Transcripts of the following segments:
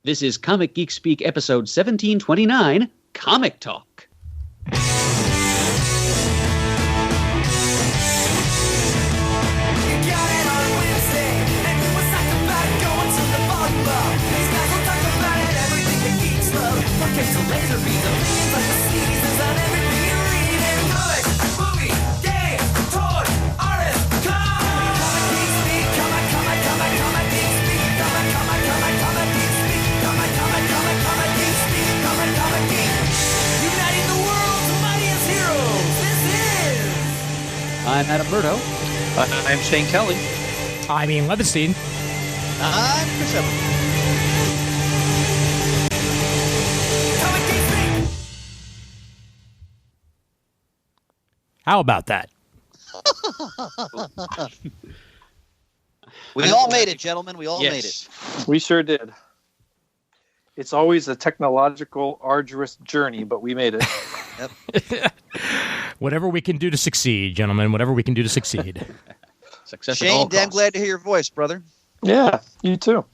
This is Comic Geek Speak episode 1729, Comic Talk. I'm Adam Murdo. I'm Shane Kelly. I'm Ian Levinstein. I'm Chris Evans. How about that? We all made it, gentlemen. We all made it. We sure did. It's always a technological, arduous journey, but we made it. Yep. Whatever we can do to succeed, gentlemen. Whatever we can do to succeed. Success Shane, damn glad to hear your voice, brother. Yeah, you too.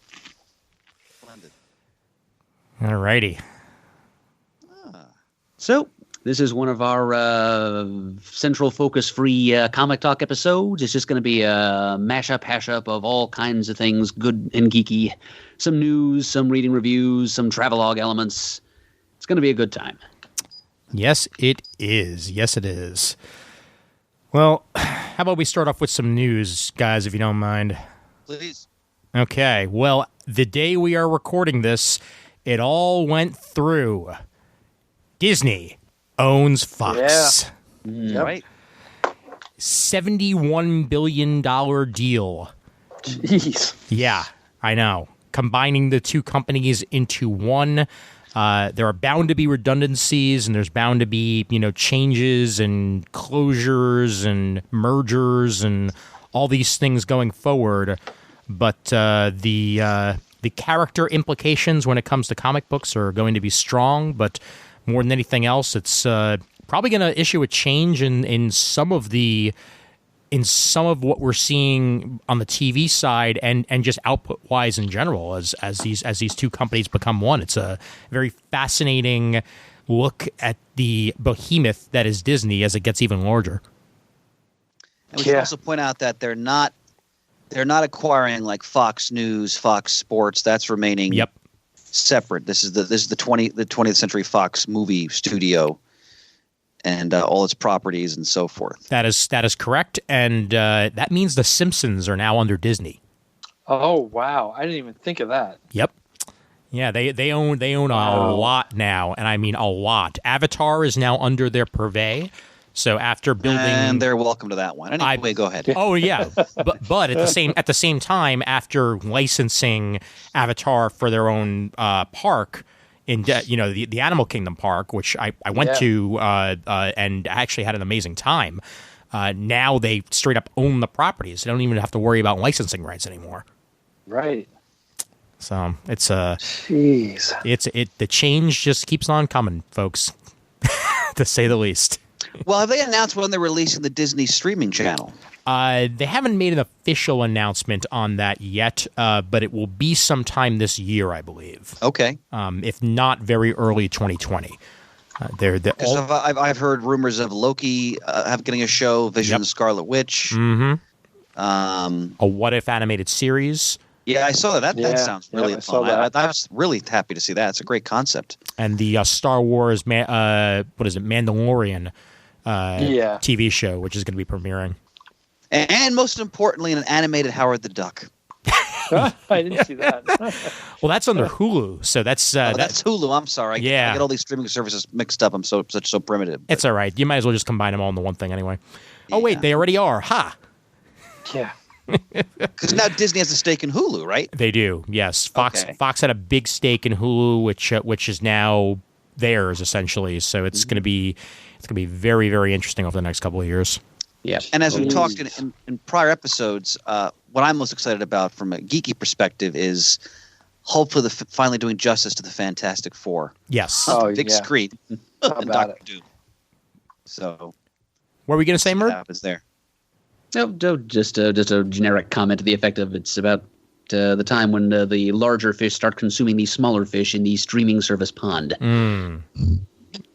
Splendid. All righty. So, this is one of our central focus-free Comic Talk episodes. It's just going to be a mashup, hash-up of all kinds of things, good and geeky. Some news, some reading reviews, some travelogue elements. It's going to be a good time. Yes, it is. Yes, it is. Well, how about we start off with some news, guys, if you don't mind? Please. Okay. Well, the day we are recording this, it all went through. Disney owns Fox. Yeah. Right. $71 billion deal. Jeez. Yeah, I know. Combining the two companies into one. There are bound to be redundancies, and there's bound to be, changes and closures and mergers and all these things going forward. But the character implications when it comes to comic books are going to be strong. But more than anything else, it's probably going to issue a change in some of what we're seeing on the TV side and just output wise in general as these two companies become one. It's a very fascinating look at the behemoth that is Disney as it gets even larger. And we should also point out that they're not acquiring like Fox News, Fox Sports. That's remaining separate. This is the 20th Century Fox movie studio. And all its properties and so forth. That is correct, and that means The Simpsons are now under Disney. Oh wow! I didn't even think of that. Yep. Yeah, they own a lot now, and I mean a lot. Avatar is now under their purvey. So after building, and they're welcome to that one. Anyway, go ahead. Oh yeah, but at the same time, after licensing Avatar for their own park. In the Animal Kingdom Park, which I went to and actually had an amazing time. Now they straight up own the properties. They don't even have to worry about licensing rights anymore. Right. So it's Jeez. The change just keeps on coming, folks, to say the least. Well, have they announced when they're releasing the Disney streaming channel? They haven't made an official announcement on that yet, but it will be sometime this year, I believe. Okay. If not very early 2020. I've heard rumors of Loki getting a show, Vision the Scarlet Witch. Mm-hmm. A What If animated series. Yeah, I saw that. That sounds really fun. I was really happy to see that. It's a great concept. And the Star Wars, Mandalorian TV show, which is going to be premiering. And most importantly, an animated Howard the Duck. I didn't see that. Well, that's under Hulu, so that's Hulu. I'm sorry. I get all these streaming services mixed up. I'm so primitive. It's all right. You might as well just combine them all into one thing anyway. Yeah. Oh wait, they already are. Ha! Yeah. Because now Disney has a stake in Hulu, right? They do. Yes. Fox had a big stake in Hulu, which is now theirs essentially. So it's going to be very, very interesting over the next couple of years. Yeah. And as we talked in prior episodes, what I'm most excited about from a geeky perspective is hopefully finally doing justice to the Fantastic Four. Yes. Big screen. And Dr. Doom. So. What were we going to say, Murd? Is there? No, just a generic comment to the effect of it's about the time when the larger fish start consuming the smaller fish in the streaming service pond.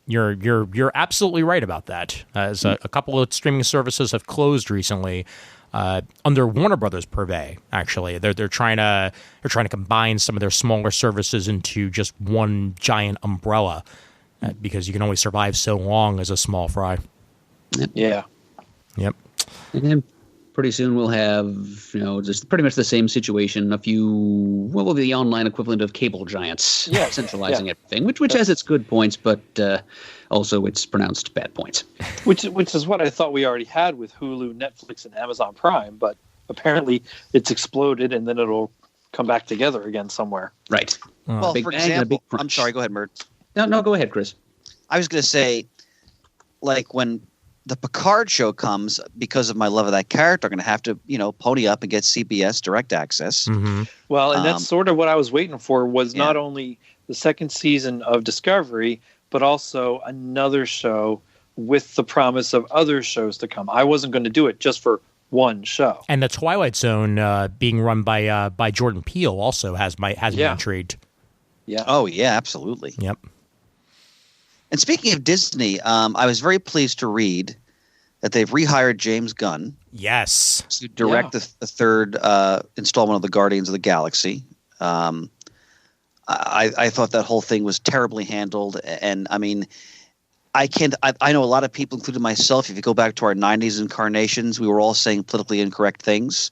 You're absolutely right about that. As a couple of streaming services have closed recently, under Warner Brothers purvey. Actually, they're trying to combine some of their smaller services into just one giant umbrella, because you can only survive so long as a small fry. Yeah. Yep. And then pretty soon we'll have, just pretty much the same situation. What will be the online equivalent of cable giants centralizing everything, which has its good points, but also its pronounced bad points. Which is what I thought we already had with Hulu, Netflix, and Amazon Prime, but apparently it's exploded and then it'll come back together again somewhere. Right. Well, for example, I'm sorry, go ahead, Murd. No, go ahead, Chris. I was going to say, like when the Picard show comes, because of my love of that character, I'm going to have to, pony up and get CBS Direct Access. Mm-hmm. Well, and that's sort of what I was waiting for, was not only the second season of Discovery, but also another show with the promise of other shows to come. I wasn't going to do it just for one show. And the Twilight Zone being run by Jordan Peele also has me intrigued. Yeah. Oh, yeah, absolutely. Yep. And speaking of Disney, I was very pleased to read that they've rehired James Gunn. Yes. To direct the third installment of the Guardians of the Galaxy. I thought that whole thing was terribly handled. And I mean, I know a lot of people, including myself, if you go back to our 90s incarnations, we were all saying politically incorrect things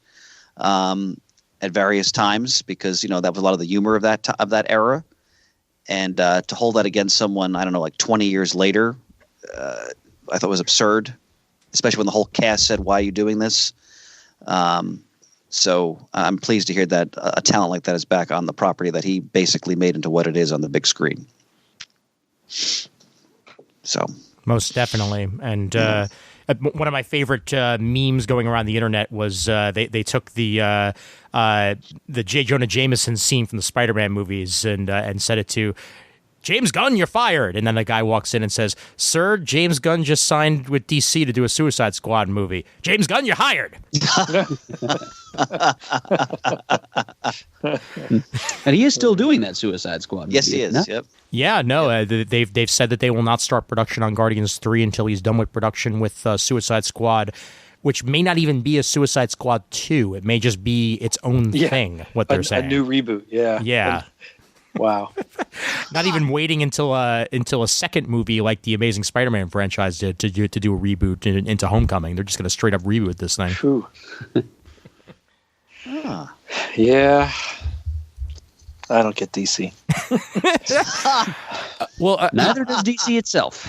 at various times because, that was a lot of the humor of that era. And to hold that against someone, I don't know, like 20 years later, I thought was absurd, especially when the whole cast said, "Why are you doing this?" So I'm pleased to hear that a talent like that is back on the property that he basically made into what it is on the big screen. So most definitely. And one of my favorite memes going around the internet was they took the J. Jonah Jameson scene from the Spider-Man movies and set it to James Gunn, you're fired. And then the guy walks in and says, "Sir, James Gunn just signed with DC to do a Suicide Squad movie. James Gunn, you're hired." And he is still doing that Suicide Squad movie. Yes, he is. No? Yep. Yeah, no, they've said that they will not start production on Guardians 3 until he's done with production with Suicide Squad, which may not even be a Suicide Squad 2. It may just be its own thing, what they're saying. A new reboot, yeah. Yeah. Wow. Not even waiting until a second movie like the Amazing Spider-Man franchise did to do a reboot into Homecoming. They're just going to straight up reboot this thing. True. Yeah. I don't get DC. Well, neither does DC itself.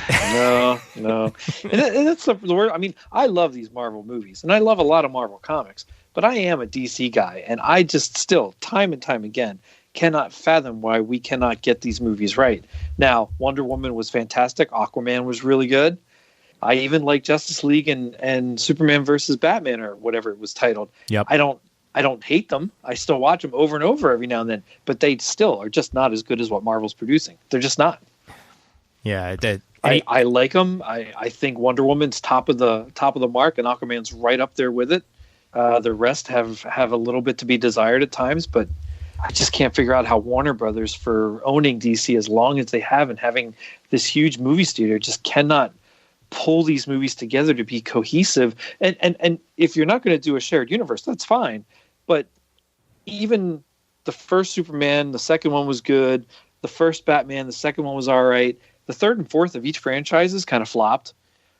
No. And that's the word. I mean, I love these Marvel movies, and I love a lot of Marvel comics, but I am a DC guy, and I just still, time and time again, cannot fathom why we cannot get these movies right. Now, Wonder Woman was fantastic. Aquaman was really good. I even like Justice League and Superman versus Batman, or whatever it was titled. Yep. I don't hate them. I still watch them over and over every now and then, but they still are just not as good as what Marvel's producing. They're just not. Yeah, I like them. I think Wonder Woman's top of the mark, and Aquaman's right up there with it. The rest have a little bit to be desired at times, but I just can't figure out how Warner Brothers, for owning DC as long as they have and having this huge movie studio, just cannot pull these movies together to be cohesive. And if you're not going to do a shared universe, that's fine. But even the first Superman, the second one was good. The first Batman, the second one was all right. The third and fourth of each franchises kind of flopped.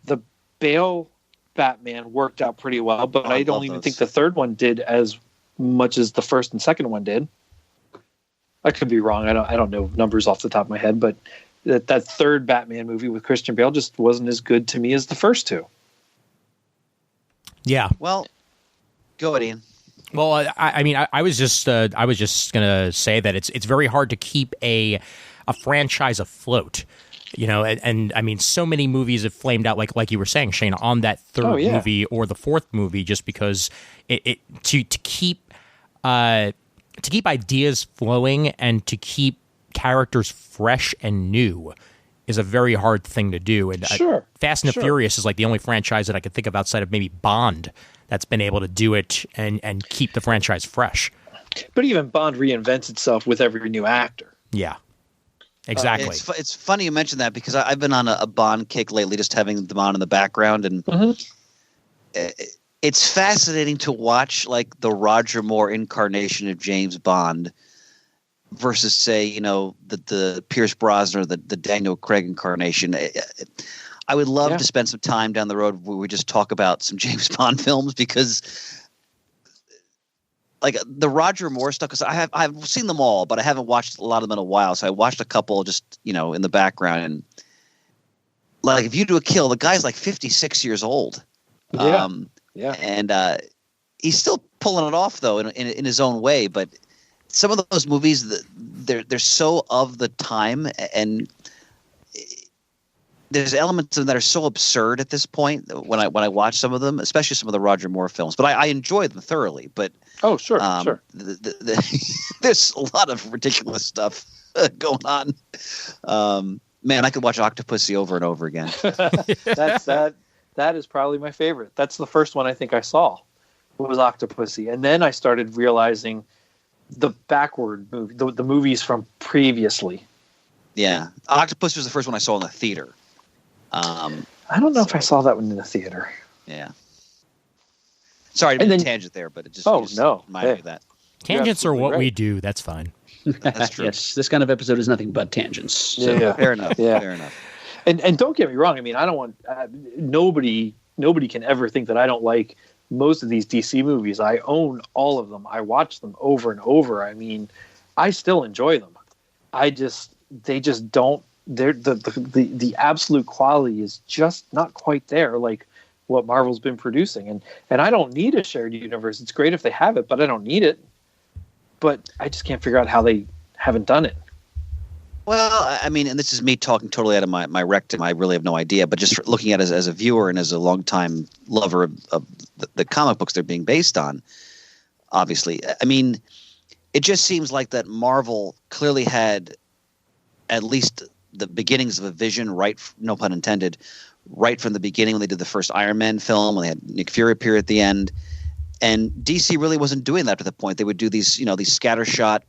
The Bale Batman worked out pretty well, but I don't even think the third one did as much as the first and second one did. I could be wrong. I don't know numbers off the top of my head, but that third Batman movie with Christian Bale just wasn't as good to me as the first two. Yeah. Well, go ahead, Ian. Well, I was just gonna say that it's very hard to keep a franchise afloat, and I mean, so many movies have flamed out, like you were saying, Shane, on that third movie or the fourth movie, just because to keep ideas flowing and to keep characters fresh and new is a very hard thing to do. And Fast and the Furious is like the only franchise that I could think of outside of maybe Bond that's been able to do it and keep the franchise fresh. But even Bond reinvents itself with every new actor. Yeah, exactly. It's funny you mentioned that because I've been on a Bond kick lately, just having them on in the background, and it's fascinating to watch like the Roger Moore incarnation of James Bond versus, say, the Pierce Brosnan or the Daniel Craig incarnation. I would love to spend some time down the road where we just talk about some James Bond films, because like the Roger Moore stuff, because I've seen them all, but I haven't watched a lot of them in a while. So I watched a couple just, in the background, and like if you do a kill, the guy's like 56 years old. Yeah. And he's still pulling it off though in his own way. But some of those movies, they're so of the time, and there's elements of them that are so absurd at this point when I watch some of them, especially some of the Roger Moore films. But I enjoy them thoroughly. But sure. There's a lot of ridiculous stuff going on. Man, I could watch Octopussy over and over again. That is probably my favorite. That's the first one I think I saw, was Octopussy, and then I started realizing the backward movie, the movies from previously. Yeah, Octopussy was the first one I saw in the theater. I don't know if I saw that one in the theater. Yeah. Sorry to be a tangent there, but it just reminded me of that. Tangents are what we do. That's fine. That's true. Yes, this kind of episode is nothing but tangents. So. Yeah. Fair enough. Yeah. Fair enough. And don't get me wrong. I mean, I don't want nobody can ever think that I don't like most of these DC movies. I own all of them. I watch them over and over. I mean, I still enjoy them. They just don't. The absolute quality is just not quite there, like what Marvel's been producing. And I don't need a shared universe. It's great if they have it, but I don't need it. But I just can't figure out how they haven't done it. Well, I mean, and this is me talking totally out of my rectum. I really have no idea. But just looking at it as a viewer and as a longtime lover of the comic books they're being based on, obviously, I mean, it just seems like that Marvel clearly had at least the beginnings of a vision, right? No pun intended. Right from the beginning when they did the first Iron Man film, when they had Nick Fury appear at the end, and DC really wasn't doing that to the point. They would do these scattershot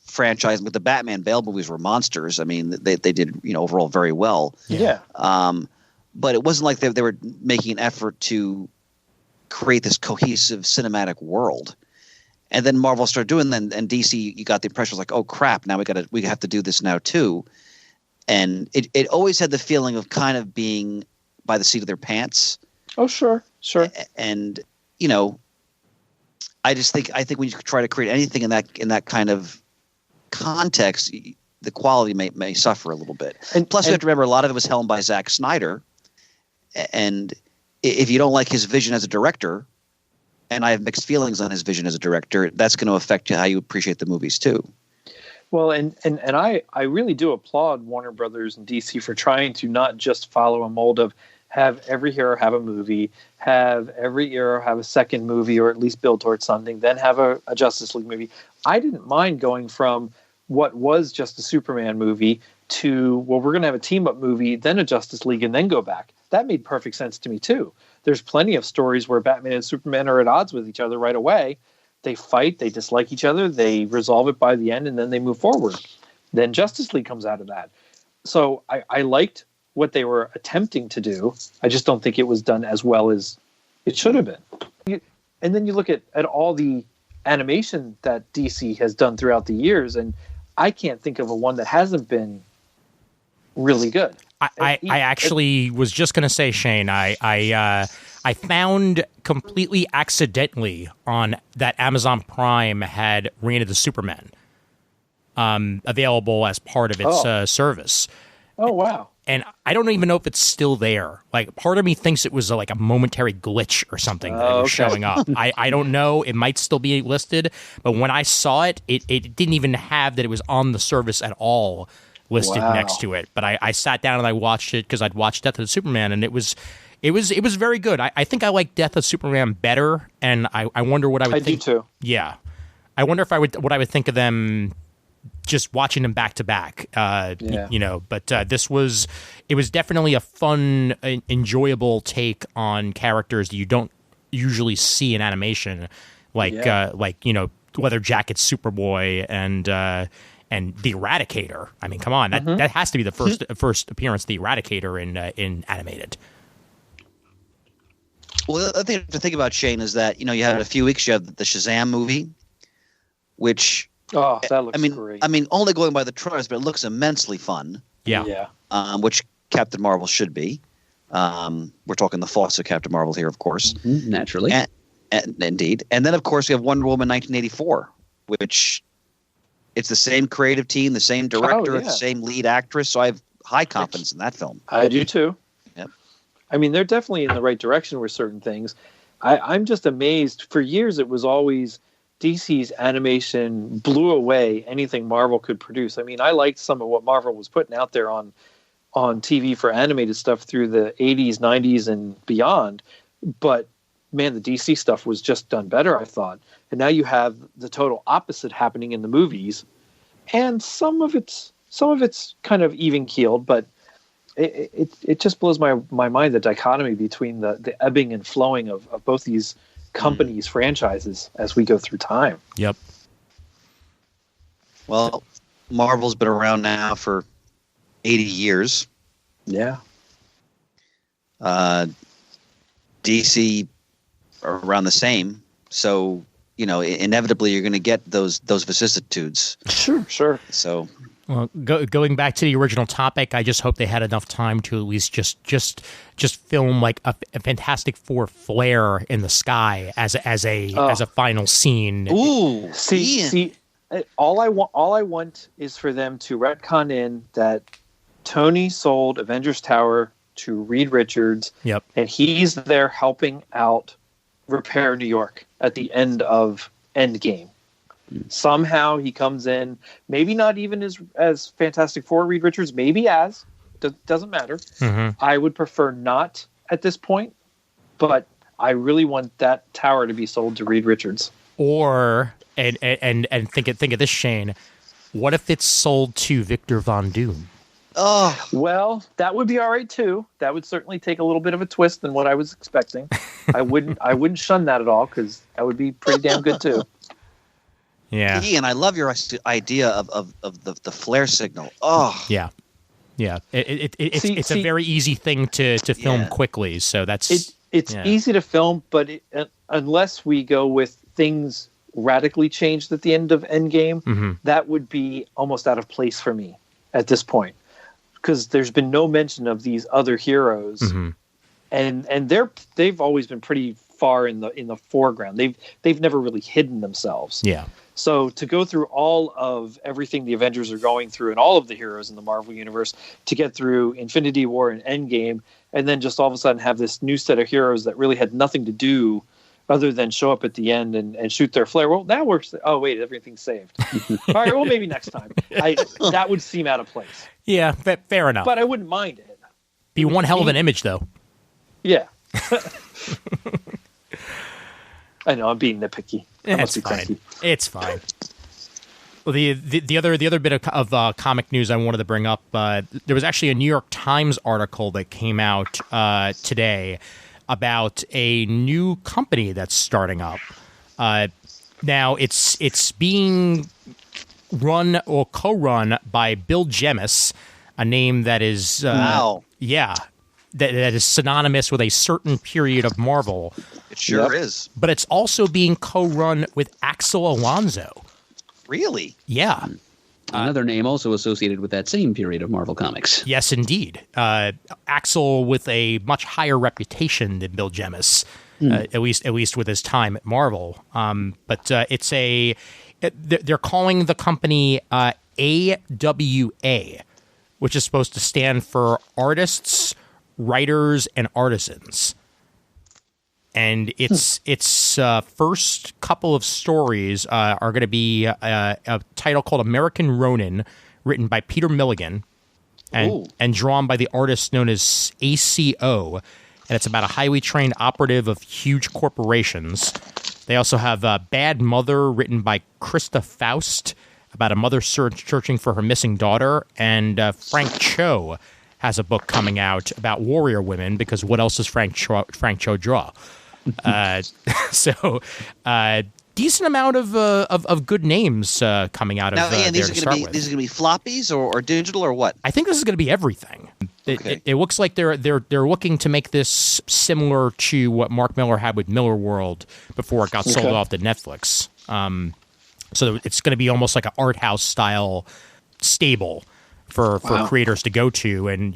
franchise, but the Batman Bale movies were monsters. I mean, they did overall very well. Yeah. But it wasn't like they were making an effort to create this cohesive cinematic world. And then Marvel started doing that, and DC, you got the impression was like, oh crap, now we have to do this now too. And it always had the feeling of kind of being by the seat of their pants. Oh, sure. And I think when you try to create anything in that kind of context, the quality may suffer a little bit. And plus, you have to remember a lot of it was helmed by Zack Snyder, and if you don't like his vision as a director, and I have mixed feelings on his vision as a director, that's going to affect how you appreciate the movies too. Well, and I really do applaud Warner Brothers and DC for trying to not just follow a mold of have every hero have a movie, have every hero have a second movie, or at least build towards something, then have a Justice League movie. I didn't mind going from what was just a Superman movie to, well, we're going to have a team-up movie, then a Justice League, and then go back. That made perfect sense to me, too. There's plenty of stories where Batman and Superman are at odds with each other right away. They fight, they dislike each other, they resolve it by the end, and then they move forward. Then Justice League comes out of that. So I liked what they were attempting to do. I just don't think it was done as well as it should have been. And then you look at all the animation that DC has done throughout the years, and I can't think of a one that hasn't been really good. I actually was just going to say, Shane, I found completely accidentally on that Amazon Prime had Reign of the Superman available as part of its service. Oh, wow. And I don't even know if it's still there. Like, part of me thinks it was like a momentary glitch or something that was showing up. I don't know. It might still be listed. But when I saw it, it didn't even have that it was on the service at all listed next to it. But I sat down and I watched it because I'd watched Death of the Superman, and it was very good. I think I like Death of Superman better, and I wonder what I would think. I do too. Yeah. I wonder if what I would think of them just watching them back to back, but it was definitely a fun, enjoyable take on characters that you don't usually see in animation, like Leather Jacket Superboy and the Eradicator. I mean, come on, that has to be the first appearance of the Eradicator in animated. Well, the thing to think about, Shane, is that you had a few weeks. You had the Shazam movie, which that looks great. I mean, only going by the trailers, but it looks immensely fun. Yeah. Which Captain Marvel should be. We're talking the faucet Captain Marvel here, of course. Mm-hmm, naturally. And indeed. And then, of course, we have Wonder Woman 1984, which it's the same creative team, the same director, the same lead actress. So I have high confidence in that film. I do too. Yep. I mean, they're definitely in the right direction with certain things. I'm just amazed. For years, it was always DC's animation blew away anything Marvel could produce. I mean, I liked some of what Marvel was putting out there on TV for animated stuff through the 80s, 90s, and beyond. But, man, the DC stuff was just done better, I thought. And now you have the total opposite happening in the movies. And some of it's kind of even-keeled, but it just blows my mind, the dichotomy between the ebbing and flowing of both these companies' franchises as we go through time. Yep. Well, Marvel's been around now for 80 years. Yeah. DC are around the same. So, inevitably you're going to get those vicissitudes. Sure. So... Well, going back to the original topic, I just hope they had enough time to at least just film like a Fantastic Four flare in the sky as a final scene. Ooh, see, all I want is for them to retcon in that Tony sold Avengers Tower to Reed Richards. Yep, and he's there helping out repair New York at the end of Endgame. Somehow he comes in, maybe not even as Fantastic Four Reed Richards, maybe doesn't matter. Mm-hmm. I would prefer not at this point, but I really want that tower to be sold to Reed Richards. Or and think of this, Shane. What if it's sold to Victor Von Doom? Oh, well, that would be all right too. That would certainly take a little bit of a twist than what I was expecting. I wouldn't shun that at all, because that would be pretty damn good too. Yeah, Ian, I love your idea of the flare signal. Oh, yeah. It's a very easy thing to film quickly. So it's easy to film, but unless we go with things radically changed at the end of Endgame, that would be almost out of place for me at this point, because there's been no mention of these other heroes, and they've always been pretty far in the foreground. They've never really hidden themselves. Yeah. So to go through all of everything the Avengers are going through and all of the heroes in the Marvel Universe to get through Infinity War and Endgame, and then just all of a sudden have this new set of heroes that really had nothing to do other than show up at the end and shoot their flare. Well, that works. Oh, wait, everything's saved. All right, well, maybe next time. That would seem out of place. Yeah, fair enough. But I wouldn't mind it. Be one hell of an image, though. Yeah. I know, I'm being nitpicky. It's fine. It's fine. Well, the other bit of comic news I wanted to bring up, there was actually a New York Times article that came out today about a new company that's starting up. Now it's being run or co-run by Bill Jemas, a name that is wow. Yeah. That is synonymous with a certain period of Marvel. It sure is. But it's also being co-run with Axel Alonso. Really? Yeah. Another name also associated with that same period of Marvel Comics. Yes, indeed. Axel with a much higher reputation than Bill Jemas, at least with his time at Marvel. But they're calling the company AWA, which is supposed to stand for Artists, Writers, and Artisans. And its first couple of stories are going to be a title called American Ronin, written by Peter Milligan, and drawn by the artist known as ACO. And it's about a highly trained operative of huge corporations. They also have Bad Mother, written by Krista Faust, about a mother searching for her missing daughter. And Frank Cho has a book coming out about warrior women, because what else does Frank Cho draw? So decent amount of good names coming out of now. there These to are start going with. to be floppies or digital or what? I think this is going to be everything. Okay. It looks like they're looking to make this similar to what Mark Miller had with Miller World before it got sold off to Netflix. So it's going to be almost like an art house style stable for creators to go to, and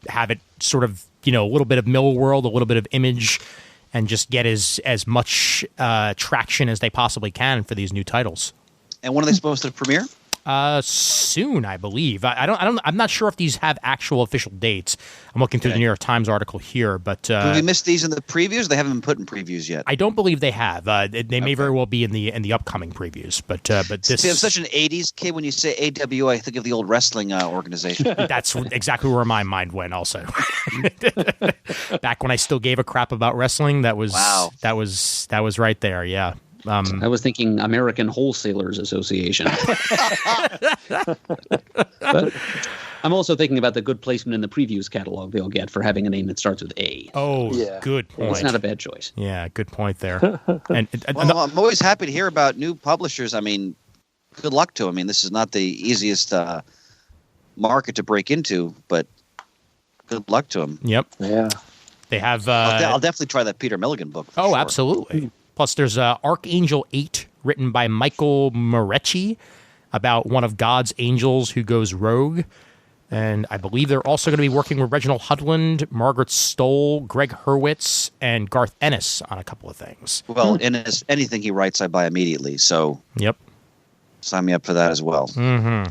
have it sort of a little bit of Miller World, a little bit of Image, and just get as much traction as they possibly can for these new titles. And when are they supposed to premiere? Soon, I believe. I'm not sure if these have actual official dates. I'm looking through the New York Times article here, but have we missed these in the previews? They haven't been put in previews yet. I don't believe they have. They may very well be in the upcoming previews, but this. See, I'm such an '80s kid. When you say AW, I think of the old wrestling organization. That's exactly where my mind went. Also, back when I still gave a crap about wrestling, that was right there. Yeah. I was thinking American Wholesalers Association. But I'm also thinking about the good placement in the previews catalog they'll get for having a name that starts with A. Oh, good point. It's not a bad choice. Yeah, good point there. And I'm always happy to hear about new publishers. I mean, good luck to them. I mean, this is not the easiest market to break into, but good luck to them. Yep. Yeah. They have. I'll definitely try that Peter Milligan book. Oh, sure. Absolutely. Plus, there's Archangel 8, written by Michael Morecci, about one of God's angels who goes rogue. And I believe they're also going to be working with Reginald Hudland, Margaret Stoll, Greg Hurwitz, and Garth Ennis on a couple of things. Well, anything he writes, I buy immediately. So sign me up for that as well. Mm-hmm.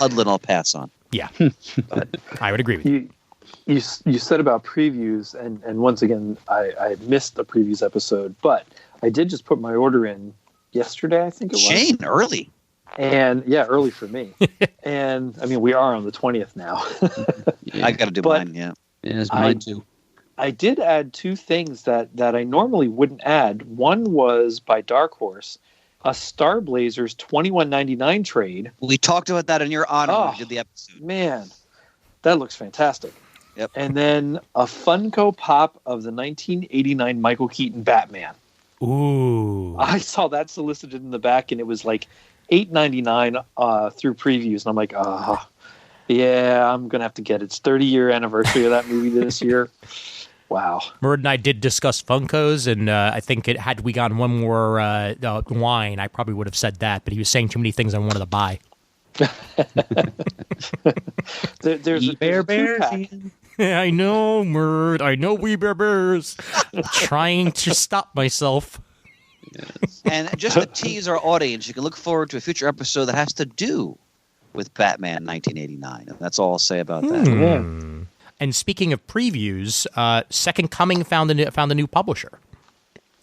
Hudland, I'll pass on. Yeah, I would agree with you. You said about previews, and once again, I missed the previews episode, but I did just put my order in yesterday, I think it was. Shane, early. And early for me. And I mean, we are on the 20th now. I got to do mine. Yeah, it's mine too. I did add two things that I normally wouldn't add. One was by Dark Horse, a Star Blazers 21.99 trade. We talked about that in your honor when we did the episode. Man, that looks fantastic. Yep. And then a Funko Pop of the 1989 Michael Keaton Batman. Ooh. I saw that solicited in the back, and it was like $8.99 through previews, and I'm like, I'm gonna have to get it. It's 30-year anniversary of that movie this year. Wow. Murd and I did discuss Funkos, and I think had we gone one more wine, I probably would have said that, but he was saying too many things I wanted to buy. There's a two-pack. I know, Murd. I know, We Bear Bears. I'm trying to stop myself. Yes. And just to tease our audience, you can look forward to a future episode that has to do with Batman 1989. And that's all I'll say about that. Yeah. And speaking of previews, Second Coming found a new publisher.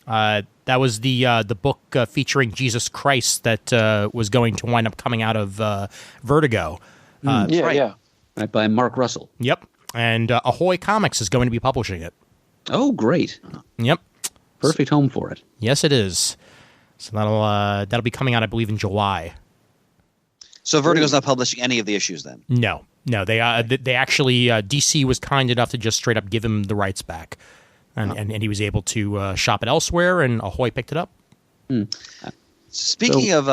That was the book featuring Jesus Christ that was going to wind up coming out of Vertigo. Right, by Mark Russell. Yep. And Ahoy Comics is going to be publishing it. Oh, great. Yep. Perfect home for it. Yes, it is. So that'll be coming out, I believe, in July. So Vertigo's not publishing any of the issues then? No. They actually DC was kind enough to just straight up give him the rights back, and he was able to shop it elsewhere, and Ahoy picked it up. Speaking of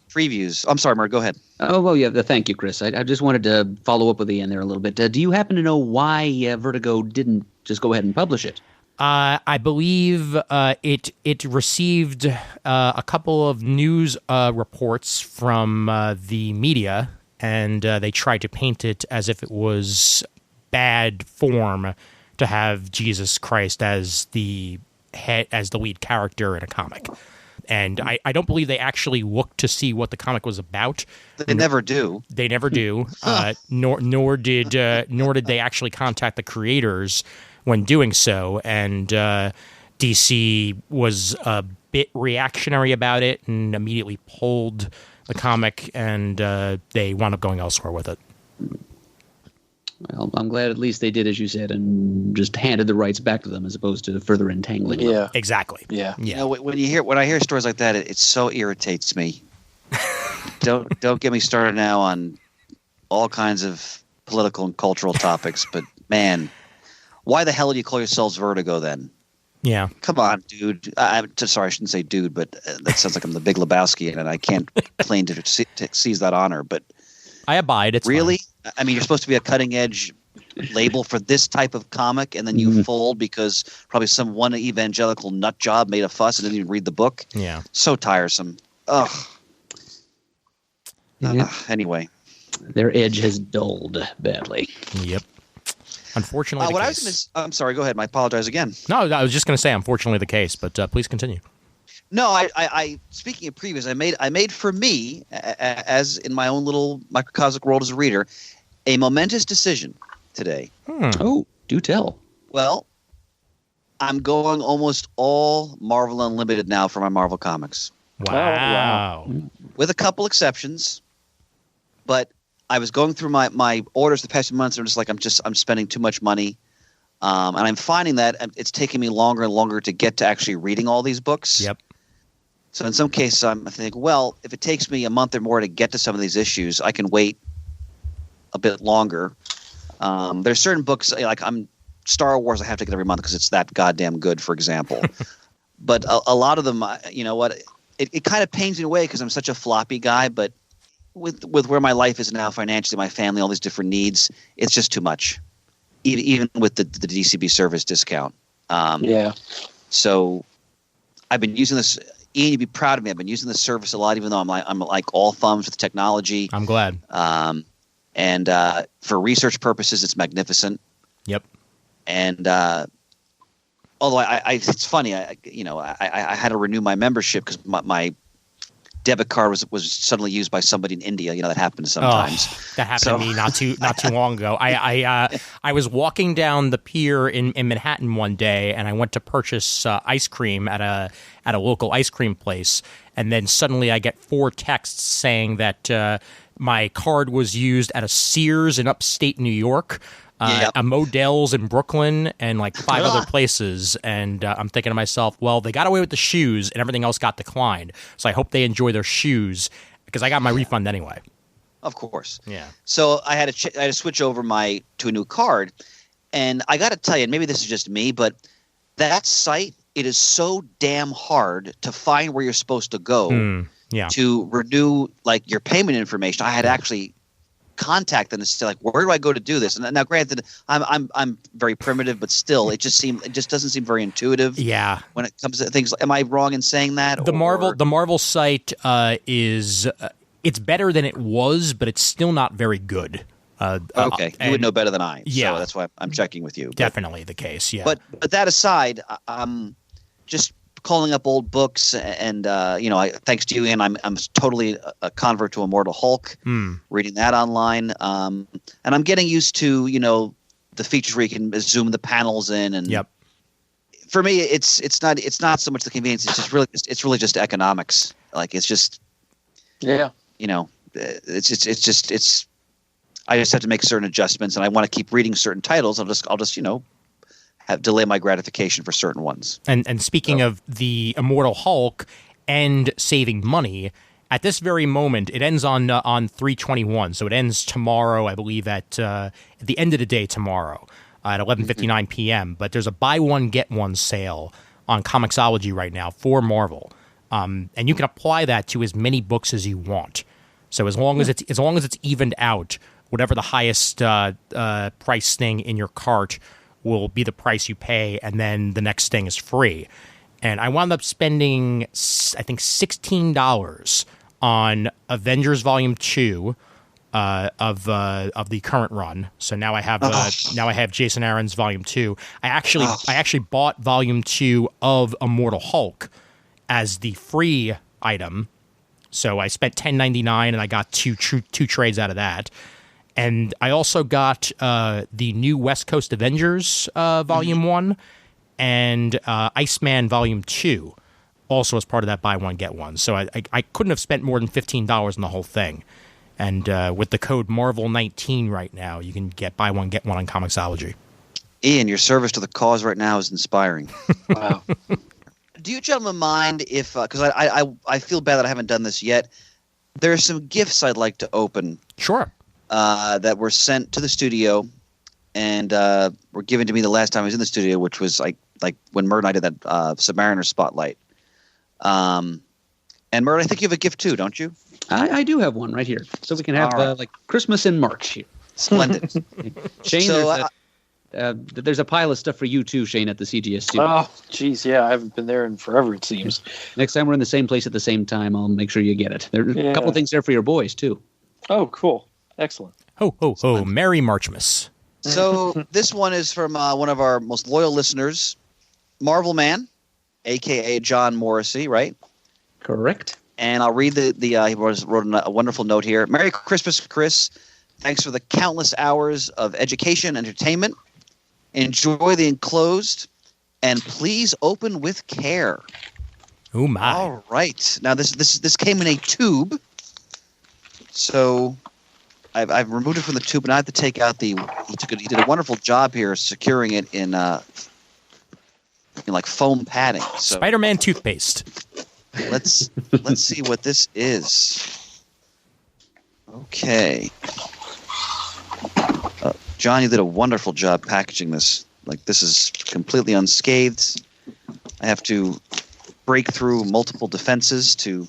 previews, I'm sorry, Mark, go ahead. Oh, well, yeah, thank you, Chris. I just wanted to follow up with Ian there a little bit. Do you happen to know why Vertigo didn't just go ahead and publish it? I believe it received a couple of news reports from the media, and they tried to paint it as if it was bad form to have Jesus Christ as the lead character in a comic. And I don't believe they actually looked to see what the comic was about. They never do. They never do. Nor did they actually contact the creators when doing so. And DC was a bit reactionary about it and immediately pulled the comic, and they wound up going elsewhere with it. Well, I'm glad at least they did as you said and just handed the rights back to them as opposed to further entangling them. Yeah, exactly. Yeah. You know, when I hear stories like that, it so irritates me. Don't get me started now on all kinds of political and cultural topics, but man, why the hell do you call yourselves Vertigo then? Yeah. Come on, dude. Sorry, I shouldn't say dude, but that sounds like I'm the Big Lebowski, and I can't claim to seize that honor. But I abide. It's really, fine. I mean, you're supposed to be a cutting edge label for this type of comic, and then you fold because probably some one evangelical nut job made a fuss and didn't even read the book. Yeah. So tiresome. Ugh. Anyway, their edge has dulled badly. Yep. Unfortunately, I'm sorry. Go ahead. I apologize again. No, I was just going to say, unfortunately, the case. But please continue. No, I speaking of previous, I made for me, as in my own little microcosmic world as a reader, a momentous decision today. Oh, do tell. Well, I'm going almost all Marvel Unlimited now for my Marvel comics. Wow. With a couple exceptions, but I was going through my orders the past few months, and I'm just like, I'm spending too much money. And I'm finding that it's taking me longer and longer to get to actually reading all these books. Yep. So in some cases, I think, well, if it takes me a month or more to get to some of these issues, I can wait a bit longer. There's certain books, like Star Wars, I have to get every month because it's that goddamn good, for example. But a lot of them, you know what, it kind of pains me away because I'm such a floppy guy, but with where my life is now financially, my family, all these different needs, it's just too much. Even with the DCB service discount. So I've been using this. Ian, you'd be proud of me. I've been using this service a lot, even though I'm like all thumbs with technology. I'm glad. And for research purposes, it's magnificent. Yep. And although it's funny, I had to renew my membership because my debit card was suddenly used by somebody in India. You know, that happens sometimes. Oh, that happened to me not too long ago. I was walking down the pier in Manhattan one day, and I went to purchase ice cream at a local ice cream place, and then suddenly I get 4 texts saying that my card was used at a Sears in upstate New York. A Modell's in Brooklyn, and like 5 other places. And I'm thinking to myself, well, they got away with the shoes and everything else got declined. So I hope they enjoy their shoes because I got my refund anyway. Of course. Yeah. So I had to switch over to a new card. And I got to tell you, maybe this is just me, but that site, it is so damn hard to find where you're supposed to go to renew like your payment information. I had actually contact them and say, like, where do I go to do this? And now, granted, I'm very primitive, but still, it just doesn't seem very intuitive. Yeah. When it comes to things, am I wrong in saying that? The Marvel site is it's better than it was, but it's still not very good. Okay, you would know better than I. Yeah, so that's why I'm checking with you. Definitely the case. Yeah. But that aside, I'm just calling up old books, and thanks to you, Ian, I'm totally a convert to Immortal Hulk. Reading that online, and I'm getting used to the features where you can zoom the panels in, and for me, it's not so much the convenience. It's really just economics. Like it's just it's I just have to make certain adjustments, and I want to keep reading certain titles. I'll just have delay my gratification for certain ones. And speaking of the Immortal Hulk and saving money, at this very moment, it ends on 3/21, so it ends tomorrow, I believe, at the end of the day tomorrow at 11:59 p.m. But there's a buy one get one sale on Comixology right now for Marvel, and you can apply that to as many books as you want. So as long as it's evened out, whatever the highest price thing in your cart will be the price you pay, and then the next thing is free. And I wound up spending, I think, $16 on Avengers Volume 2 of the current run. So now I have Jason Aaron's Volume 2. I actually bought Volume 2 of Immortal Hulk as the free item. So I spent $10.99 and I got two trades out of that. And I also got the new West Coast Avengers Volume 1 and Iceman Volume 2 also as part of that buy one, get one. So I couldn't have spent more than $15 on the whole thing. And with the code Marvel19 right now, you can get buy one, get one on Comixology. Ian, your service to the cause right now is inspiring. Wow. Do you gentlemen mind if, because I feel bad that I haven't done this yet, there are some gifts I'd like to open. Sure. That were sent to the studio and were given to me the last time I was in the studio, which was like like when Murd and I did that Submariner Spotlight. And Murd, I think you have a gift too, don't you? I do have one right here. So we can have like Christmas in March here. Splendid. Shane, there's a pile of stuff for you too, Shane, at the CGS studio. Oh, geez, yeah, I haven't been there in forever, it seems. Next time we're in the same place at the same time, I'll make sure you get it. There are a couple things there for your boys too. Oh, cool. Excellent. Ho, ho, ho. Merry Marchmas. So this one is from one of our most loyal listeners, Marvel Man, a.k.a. John Morrissey, right? Correct. And I'll read he wrote a wonderful note here. Merry Christmas, Chris. Thanks for the countless hours of education and entertainment. Enjoy the enclosed, and please open with care. Oh, my. All right. Now, this came in a tube. So I've removed it from the tube, and I have to take out he did a wonderful job here securing it in like foam padding. So Spider-Man toothpaste. let's see what this is. Okay. John, you did a wonderful job packaging this. Like, this is completely unscathed. I have to break through multiple defenses to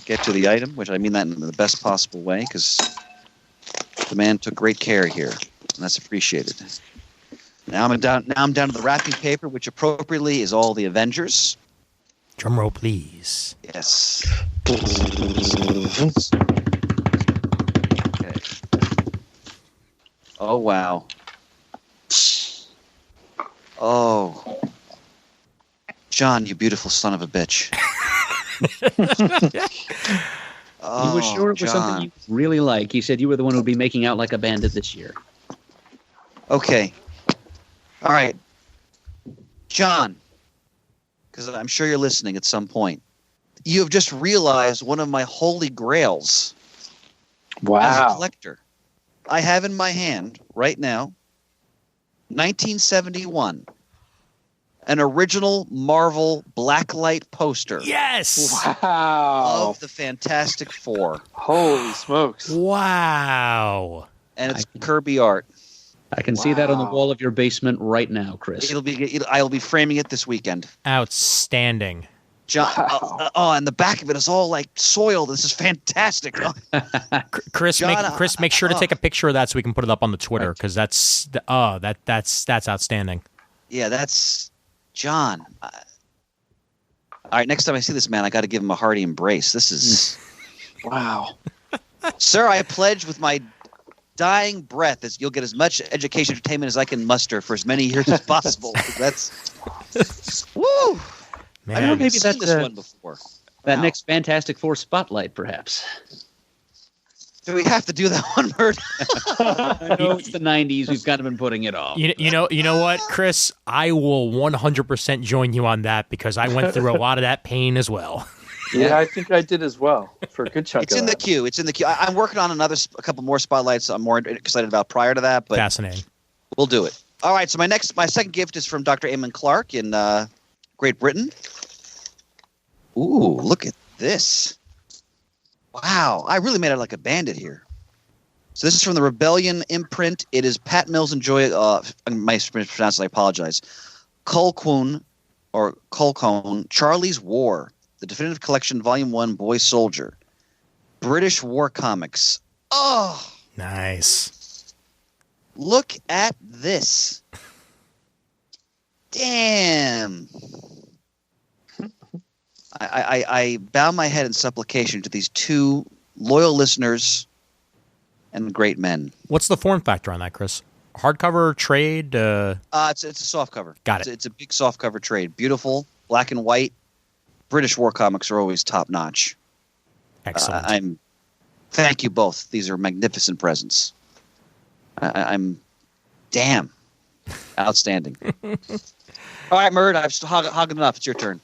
get to the item, which I mean that in the best possible way, because the man took great care here, and that's appreciated. Now I'm down to the wrapping paper, which appropriately is all the Avengers. Drum roll, please. Yes. Okay. Oh, wow. Oh. John, you beautiful son of a bitch. You were sure it was something you really like. You said you were the one who would be making out like a bandit this year. Okay. All right. John, because I'm sure you're listening at some point. You have just realized one of my holy grails. Wow. As a collector. I have in my hand right now 1971, an original Marvel blacklight poster. Yes! Wow. Of the Fantastic Four. Holy smokes. Wow. And it's Kirby art. I can see that on the wall of your basement right now, Chris. I'll be framing it this weekend. Outstanding. John, and the back of it is all like soiled. This is fantastic. Chris, John, make sure to take a picture of that so we can put it up on the Twitter, because that's outstanding. Yeah, that's John. All right, next time I see this man, I got to give him a hearty embrace. This is wow. Sir, I pledge with my dying breath as you'll get as much education entertainment as I can muster for as many years as possible. That's woo. Man. I've never Maybe seen that's this one before. That next Fantastic Four spotlight, perhaps. Do we have to do that one, Murd? I know it's the 90s. We've kind of been putting it off. You know what, Chris? I will 100% join you on that, because I went through a lot of that pain as well. Yeah, I think I did as well for a good chunk It's of in that. the queue. It's in the queue. I'm working on a couple more spotlights I'm more excited about prior to that, but Fascinating. we'll do it. All right, so my second gift is from Dr. Eamon Clark in Great Britain. Ooh, look at this. Wow, I really made it like a bandit here. So this is from the Rebellion imprint. It is Pat Mills and Joy, I mispronounced it, I apologize. Colquhoun, Charlie's War, the Definitive Collection, Volume 1, Boy Soldier. British War Comics. Oh! Nice. Look at this. Damn. I bow my head in supplication to these two loyal listeners and great men. What's the form factor on that, Chris? Hardcover, trade? It's a soft cover. Got it. It's a big soft cover trade. Beautiful, black and white. British war comics are always top notch. Excellent. Thank you both. These are magnificent presents. I'm damn outstanding. All right, Murd, I've hogged enough. It's your turn.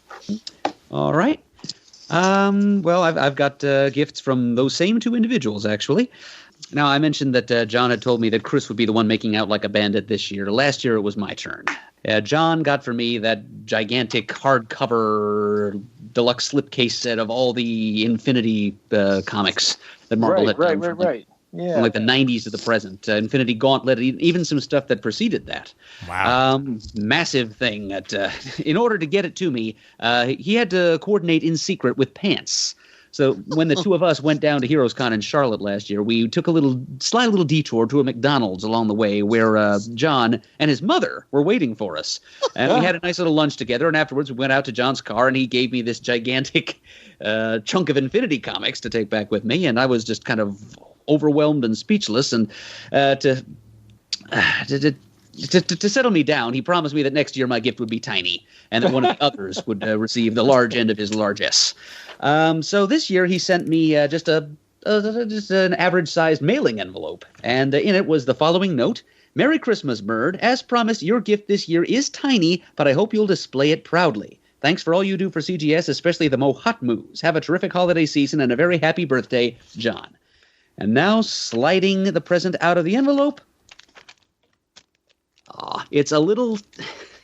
All right. Well, I've got gifts from those same two individuals, actually. Now, I mentioned that John had told me that Chris would be the one making out like a bandit this year. Last year, it was my turn. John got for me that gigantic hardcover deluxe slipcase set of all the Infinity comics that Marvel had done. Right. from like the 90s to the present. Infinity Gauntlet, even some stuff that preceded that. Wow. Massive thing. In order to get it to me, he had to coordinate in secret with Pants. So when the two of us went down to Heroes Con in Charlotte last year, we took a slight little detour to a McDonald's along the way where John and his mother were waiting for us. And we had a nice little lunch together, and afterwards we went out to John's car, and he gave me this gigantic chunk of Infinity Comics to take back with me, and I was just kind of overwhelmed and speechless. And to settle me down, he promised me that next year my gift would be tiny, and that one of the others would receive the large end of his largesse. So this year he sent me just an average-sized mailing envelope, and in it was the following note: "Merry Christmas, Murd. As promised, your gift this year is tiny, but I hope you'll display it proudly. Thanks for all you do for CGS, especially the Mohat moves. Have a terrific holiday season and a very happy birthday, John." And now, sliding the present out of the envelope, it's a little...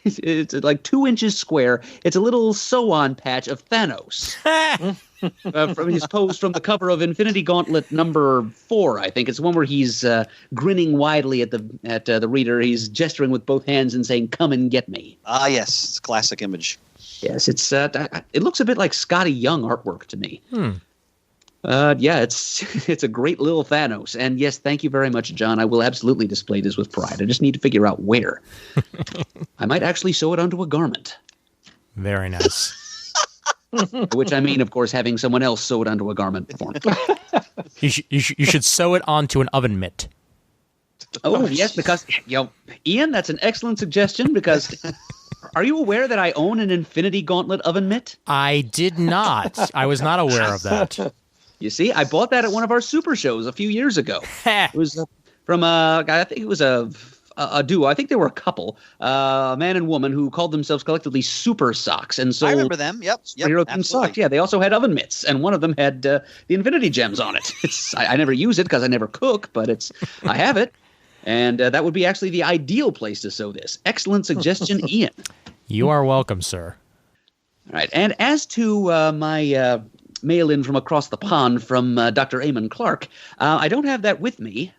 It's like 2 inches square. It's a little sew-on patch of Thanos. From his pose from the cover of Infinity Gauntlet number 4, I think. It's the one where he's grinning widely at the reader. He's gesturing with both hands and saying, "Come and get me." Ah, yes. It's a classic image. Yes, it looks a bit like Scotty Young artwork to me. Yeah, it's a great little Thanos. And yes, thank you very much, John. I will absolutely display this with pride. I just need to figure out where. I might actually sew it onto a garment. Very nice. Which I mean, of course, having someone else sew it onto a garment for me. You should sew it onto an oven mitt. Oh, yes, because, Ian, that's an excellent suggestion, because... Are you aware that I own an Infinity Gauntlet oven mitt? I did not. I was not aware of that. You see, I bought that at one of our super shows a few years ago. It was from I think it was a duo. I think they were a couple, a man and woman who called themselves collectively Super Socks. And so I remember them. Yep. Superhero-themed socks. Yeah, they also had oven mitts, and one of them had the Infinity Gems on it. I never use it because I never cook, but I have it. And that would be actually the ideal place to sew this. Excellent suggestion, Ian. You are welcome, sir. All right. And as to my mail-in from across the pond from Dr. Eamon Clark, I don't have that with me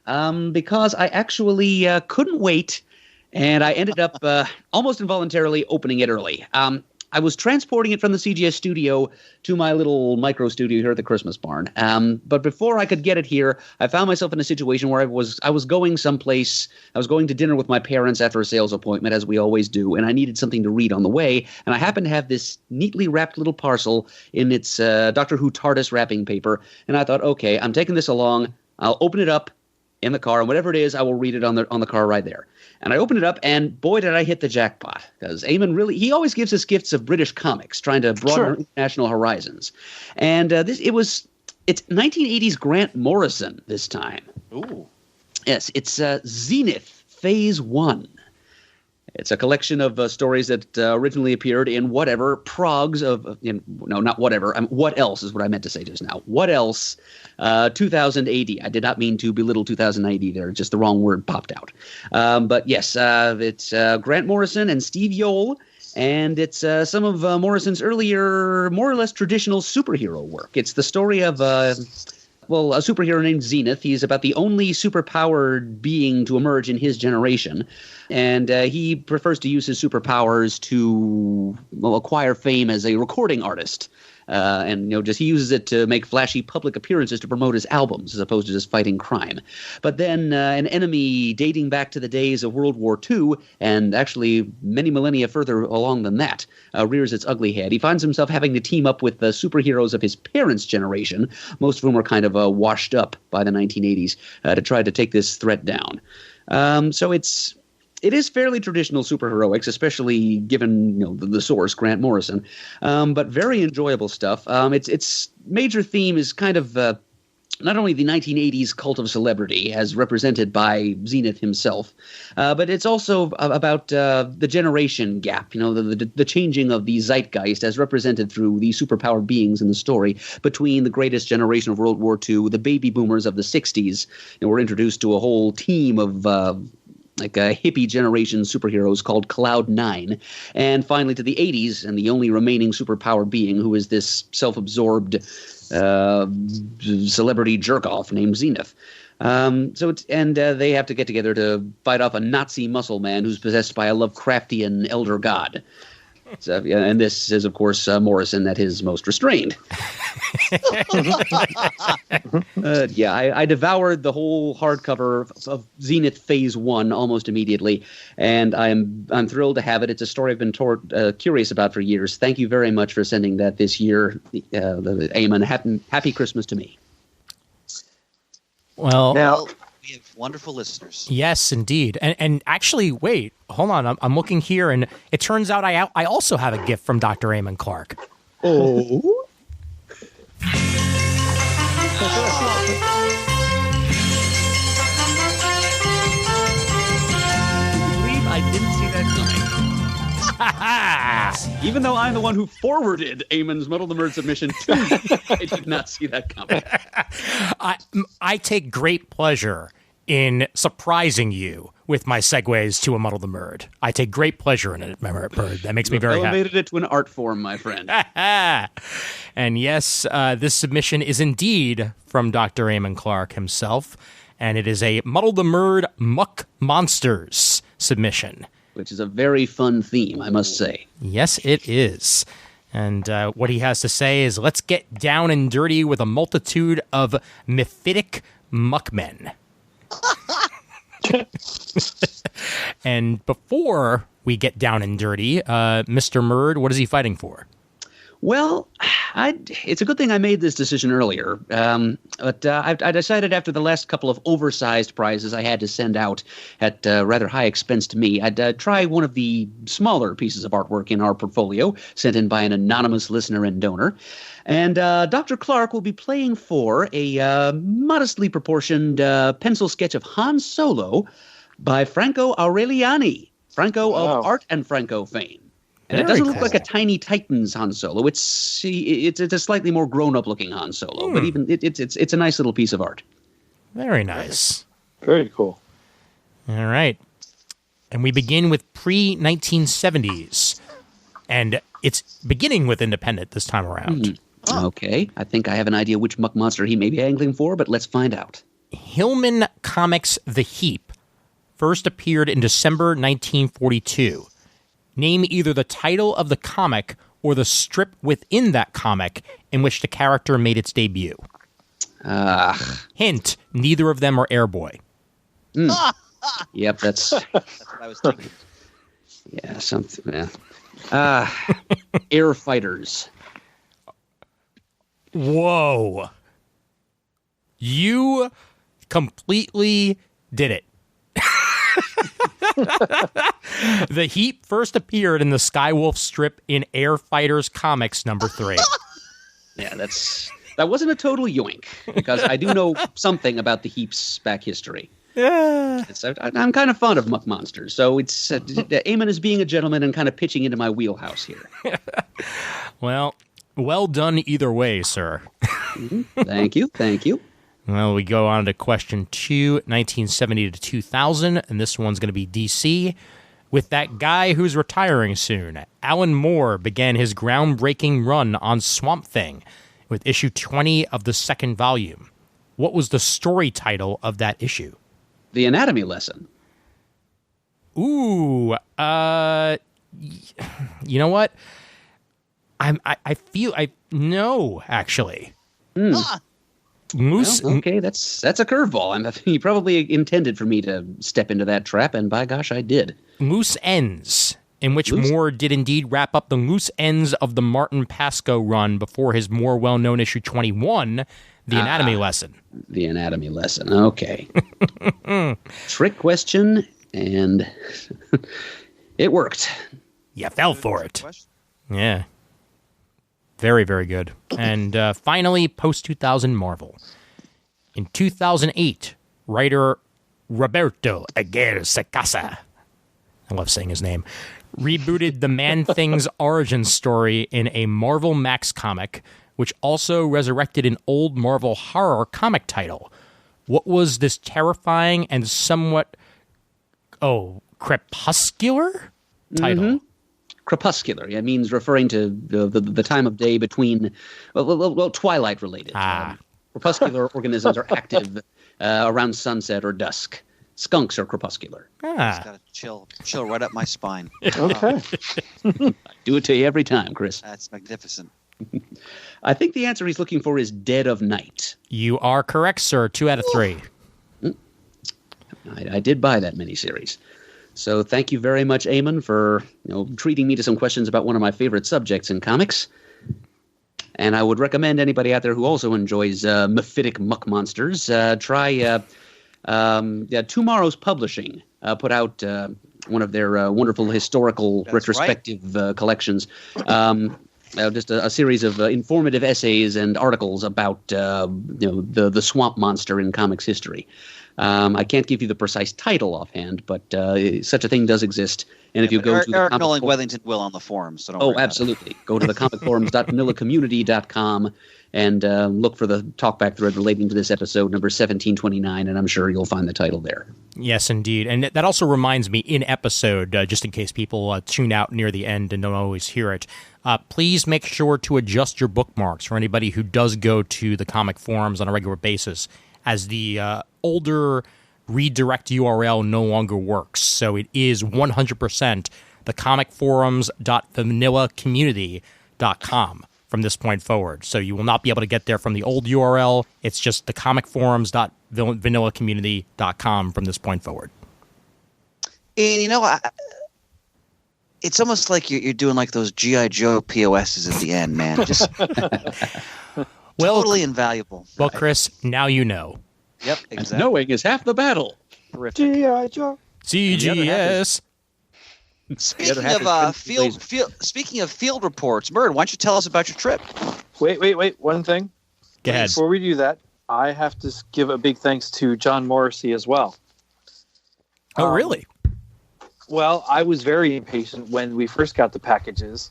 because I actually couldn't wait, and I ended up almost involuntarily opening it early. I was transporting it from the CGS studio to my little micro studio here at the Christmas barn. But before I could get it here, I found myself in a situation where I was going someplace. I was going to dinner with my parents after a sales appointment, as we always do, and I needed something to read on the way. And I happened to have this neatly wrapped little parcel in its Doctor Who TARDIS wrapping paper. And I thought, okay, I'm taking this along. I'll open it up in the car, and whatever it is, I will read it on the car ride there. And I opened it up, and boy, did I hit the jackpot. Because Eamon he always gives us gifts of British comics, trying to broaden our international horizons. And it's 1980s Grant Morrison this time. Ooh. Yes, it's Zenith Phase 1. It's a collection of stories that originally appeared in whatever progs of no, not whatever. What else is what I meant to say just now. What else? 2000 AD. I did not mean to belittle 2000 AD there. Just the wrong word popped out. But yes, it's Grant Morrison and Steve Yoel, and it's some of Morrison's earlier, more or less traditional superhero work. It's the story of a superhero named Zenith. He's about the only superpowered being to emerge in his generation. And he prefers to use his superpowers to acquire fame as a recording artist. He uses it to make flashy public appearances to promote his albums as opposed to just fighting crime. But then an enemy dating back to the days of World War II, and actually many millennia further along than that, rears its ugly head. He finds himself having to team up with the superheroes of his parents' generation, most of whom were kind of washed up by the 1980s, to try to take this threat down. It is fairly traditional superheroics, especially given the source, Grant Morrison, but very enjoyable stuff. Its major theme is kind of not only the 1980s cult of celebrity, as represented by Zenith himself, but it's also about the generation gap, the changing of the zeitgeist as represented through the superpowered beings in the story between the greatest generation of World War II, the baby boomers of the 60s, and we're introduced to a whole team of like a hippie generation superheroes called Cloud9, and finally to the 80s, and the only remaining superpowered being who is this self-absorbed celebrity jerk-off named Zenith. They have to get together to fight off a Nazi muscle man who's possessed by a Lovecraftian elder god. So, and this is, of course, Morrison at his most restrained. I devoured the whole hardcover of Zenith Phase 1 almost immediately, and I'm thrilled to have it. It's a story I've been curious about for years. Thank you very much for sending that this year, Eamon. Happy Christmas to me. Well, now we have wonderful listeners. Yes, indeed. And actually, wait, hold on. I'm looking here, and it turns out I also have a gift from Dr. Eamon Clark. Oh. I didn't see that coming. Even though I'm the one who forwarded Eamon's Muddle the Murd submission to me, I did not see that coming. I take great pleasure in surprising you with my segues to a Muddle the Murd. I take great pleasure in it, Bird. That makes me very happy. Elevated it to an art form, my friend. And yes, this submission is indeed from Dr. Eamon Clark himself, and it is a Muddle the Murd Muck Monsters submission. Which is a very fun theme, I must say. Yes, it is. And what he has to say is, let's get down and dirty with a multitude of mephitic muckmen. And before we get down and dirty, Mr. Murd, what is he fighting for? Well, it's a good thing I made this decision earlier. But I decided after the last couple of oversized prizes I had to send out at rather high expense to me, I'd try one of the smaller pieces of artwork in our portfolio, sent in by an anonymous listener and donor. And Dr. Clark will be playing for a modestly proportioned pencil sketch of Han Solo by Franco Aureliani, Franco of Art and Franco fame. And it doesn't look like a Tiny Titans Han Solo. It's a slightly more grown-up looking Han Solo, but even it's a nice little piece of art. Very nice. Very cool. All right. And we begin with pre-1970s. And it's beginning with Independent this time around. Okay. I think I have an idea which muck monster he may be angling for, but let's find out. Hillman Comics' The Heap first appeared in December 1942. Name either the title of the comic or the strip within that comic in which the character made its debut. Hint, neither of them are Airboy. Yep, that's what I was thinking. Yeah, something. Yeah. Air Fighters. Whoa. You completely did it. The Heap first appeared in the Skywolf strip in Air Fighters Comics number 3. Yeah, that wasn't a total yoink, because I do know something about the Heap's back history. Yeah. I'm kind of fond of muck monsters, so it's Eamon is being a gentleman and kind of pitching into my wheelhouse here. Well done either way, sir. Thank you. Well, we go on to question 2, 1970 to 2000, and this one's going to be DC. With that guy who's retiring soon, Alan Moore began his groundbreaking run on Swamp Thing with issue 20 of the second volume. What was the story title of that issue? The Anatomy Lesson. Ooh, you know what? No, actually. Moose. Well, okay, that's a curveball. He probably intended for me to step into that trap, and by gosh, I did. Loose Ends, in which Moore did indeed wrap up the loose ends of the Martin Pascoe run before his more well-known issue 21, The Anatomy Lesson. The Anatomy Lesson, okay. Trick question, and it worked. You fell for it. Yeah. Very, very good. And finally, post-2000 Marvel. In 2008, writer Roberto Aguirre Sacasa, I love saying his name, rebooted the Man-Thing's origin story in a Marvel Max comic, which also resurrected an old Marvel horror comic title. What was this terrifying and somewhat, crepuscular title? Mm-hmm. Crepuscular, it means referring to the time of day between, twilight related. Crepuscular organisms are active around sunset or dusk. Skunks are crepuscular. It's got to chill right up my spine. Okay. Do it to you every time, Chris. That's magnificent. I think the answer he's looking for is Dead of Night. You are correct, sir. 2 out of 3. I did buy that miniseries. So thank you very much, Eamon, for treating me to some questions about one of my favorite subjects in comics. And I would recommend anybody out there who also enjoys mephitic muck monsters try Tomorrow's Publishing put out one of their wonderful historical retrospective collections. Just a series of informative essays and articles about the swamp monster in comics history. I can't give you the precise title offhand, but such a thing does exist. And if you go to Eric Nolan Wethington will on the forums. So don't worry absolutely. Go to the comicforums.vanillacommunity.com and look for the talkback thread relating to this episode, number 1729, and I'm sure you'll find the title there. Yes, indeed. And that also reminds me, in episode, just in case people tune out near the end and don't always hear it, please make sure to adjust your bookmarks for anybody who does go to the comic forums on a regular basis, as the older redirect URL no longer works. So it is 100% thecomicforums.vanillacommunity.com from this point forward. So you will not be able to get there from the old URL. It's just thecomicforums.vanillacommunity.com from this point forward. And it's almost like you're doing like those G.I. Joe POSs at the end, man. Just totally invaluable. Well, Chris, now you know. Yep, exactly. Knowing is half the battle. Terrific. G.I. Joe. CGS. Speaking of field reports, Murd, why don't you tell us about your trip? Wait. One thing. Go ahead. Before we do that, I have to give a big thanks to John Morrissey as well. Oh, really? Well, I was very impatient when we first got the packages.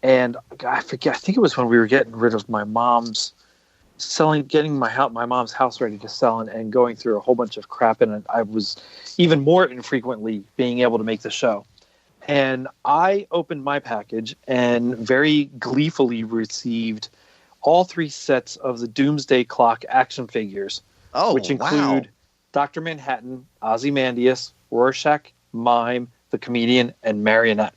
And I forget, I think it was when we were getting rid of my mom's getting my mom's house ready to sell and going through a whole bunch of crap. And I was even more infrequently being able to make the show. And I opened my package and very gleefully received all 3 sets of the Doomsday Clock action figures, which include Dr. Manhattan, Ozymandias, Rorschach, Mime, the Comedian, and Marionette.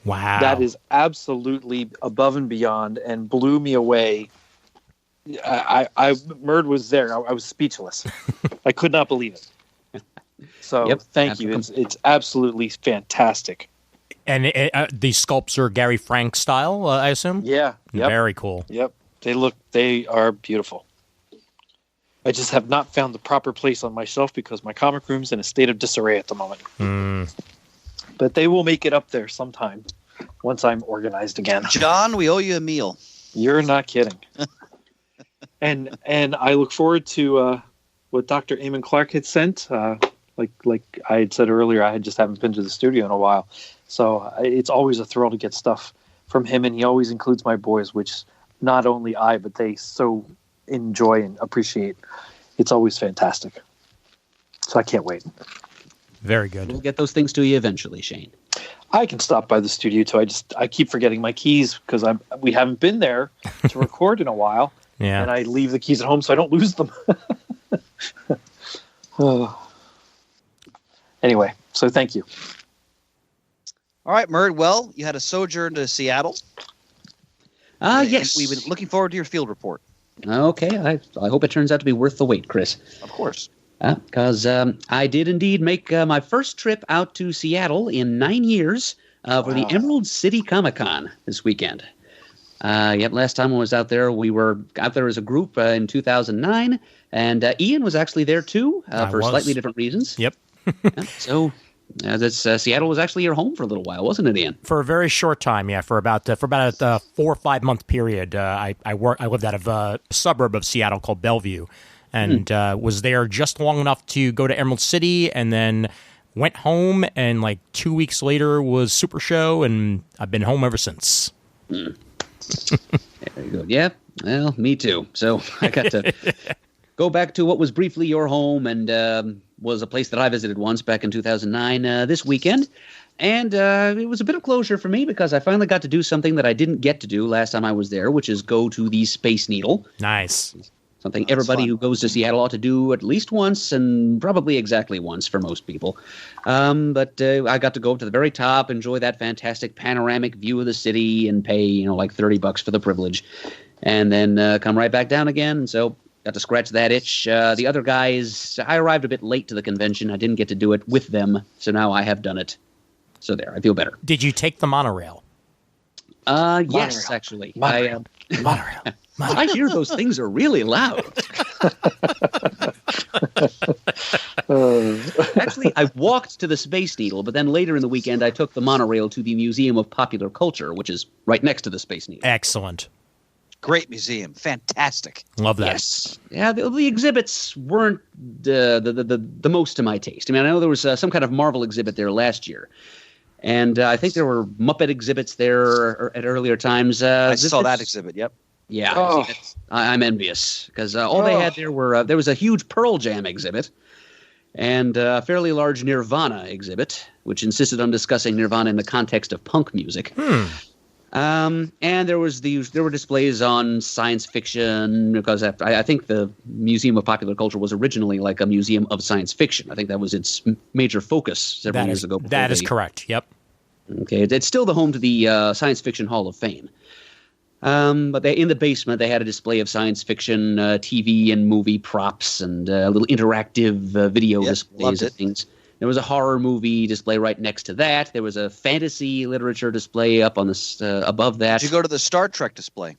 Wow. That is absolutely above and beyond and blew me away. Murd was there. I was speechless. I could not believe it. So thank you. It's absolutely fantastic. And the sculpts are Gary Frank style, I assume? Yeah. Yep. Very cool. Yep. They are beautiful. I just have not found the proper place on my shelf because my comic room's in a state of disarray at the moment. But they will make it up there sometime once I'm organized again. John, we owe you a meal. You're not kidding. And I look forward to what Dr. Eamon Clark had sent. Like I had said earlier, I just haven't been to the studio in a while. So it's always a thrill to get stuff from him, and he always includes my boys, which not only I, but they so enjoy and appreciate. It's always fantastic. So I can't wait. Very good. We'll get those things to you eventually, Shane. I can stop by the studio too. I keep forgetting my keys because we haven't been there to record in a while. Yeah. And I leave the keys at home so I don't lose them. Anyway, so thank you. All right, Murd. Well, you had a sojourn to Seattle. Yes. We've been looking forward to your field report. Okay. I hope it turns out to be worth the wait, Chris. Of course. Because I did indeed make my first trip out to Seattle in 9 years for the Emerald City Comic Con this weekend. Last time I was out there, we were out there as a group in 2009, and Ian was actually there too for slightly different reasons. Yep. So Seattle was actually your home for a little while, wasn't it, Ian? For a very short time, yeah. For about a 4 or 5 month period, I lived out of a suburb of Seattle called Bellevue, and was there just long enough to go to Emerald City, and then went home. And like 2 weeks later was Super Show, and I've been home ever since. Very good. Yeah. Well, me too. So I got to go back to what was briefly your home and was a place that I visited once back in 2009 this weekend. And it was a bit of closure for me because I finally got to do something that I didn't get to do last time I was there, which is go to the Space Needle. Nice. Something everybody who goes to Seattle ought to do at least once, and probably exactly once for most people. But I got to go up to the very top, enjoy that fantastic panoramic view of the city, and pay like $30 for the privilege, and then come right back down again. And so got to scratch that itch. The other guys, I arrived a bit late to the convention. I didn't get to do it with them, so now I have done it. So there, I feel better. Did you take the monorail? Yes, actually. Monorail. I hear those things are really loud. Actually, I walked to the Space Needle, but then later in the weekend I took the monorail to the Museum of Popular Culture, which is right next to the Space Needle. Excellent. Great museum. Fantastic. Love that. Yes. Yeah, the exhibits weren't the most to my taste. I mean, I know there was some kind of Marvel exhibit there last year. And I think there were Muppet exhibits there at earlier times. I saw that exhibit, yep. Yeah, I'm envious because all they had there were there was a huge Pearl Jam exhibit and a fairly large Nirvana exhibit, which insisted on discussing Nirvana in the context of punk music. And there were displays on science fiction because I think the Museum of Popular Culture was originally like a museum of science fiction. I think that was its major focus several years ago. That is correct. Yep. Okay, it's still the home to the Science Fiction Hall of Fame. But in the basement, they had a display of science fiction TV and movie props and little interactive video displays of things. There was a horror movie display right next to that. There was a fantasy literature display up on the above that. Did you go to the Star Trek display?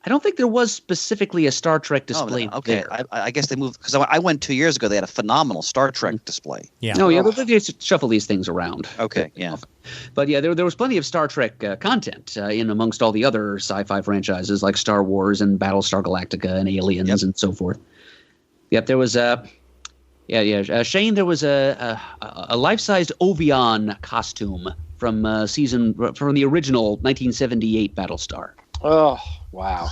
I don't think there was specifically a Star Trek display there. I guess they moved because I went 2 years ago. They had a phenomenal Star Trek display. Yeah. No, yeah, they shuffle these things around. Okay, yeah. But yeah, there was plenty of Star Trek content in amongst all the other sci-fi franchises like Star Wars and Battlestar Galactica and Aliens and so forth. Yep, there was Shane, there was a life-sized Ovion costume from the original 1978 Battlestar. Oh, wow.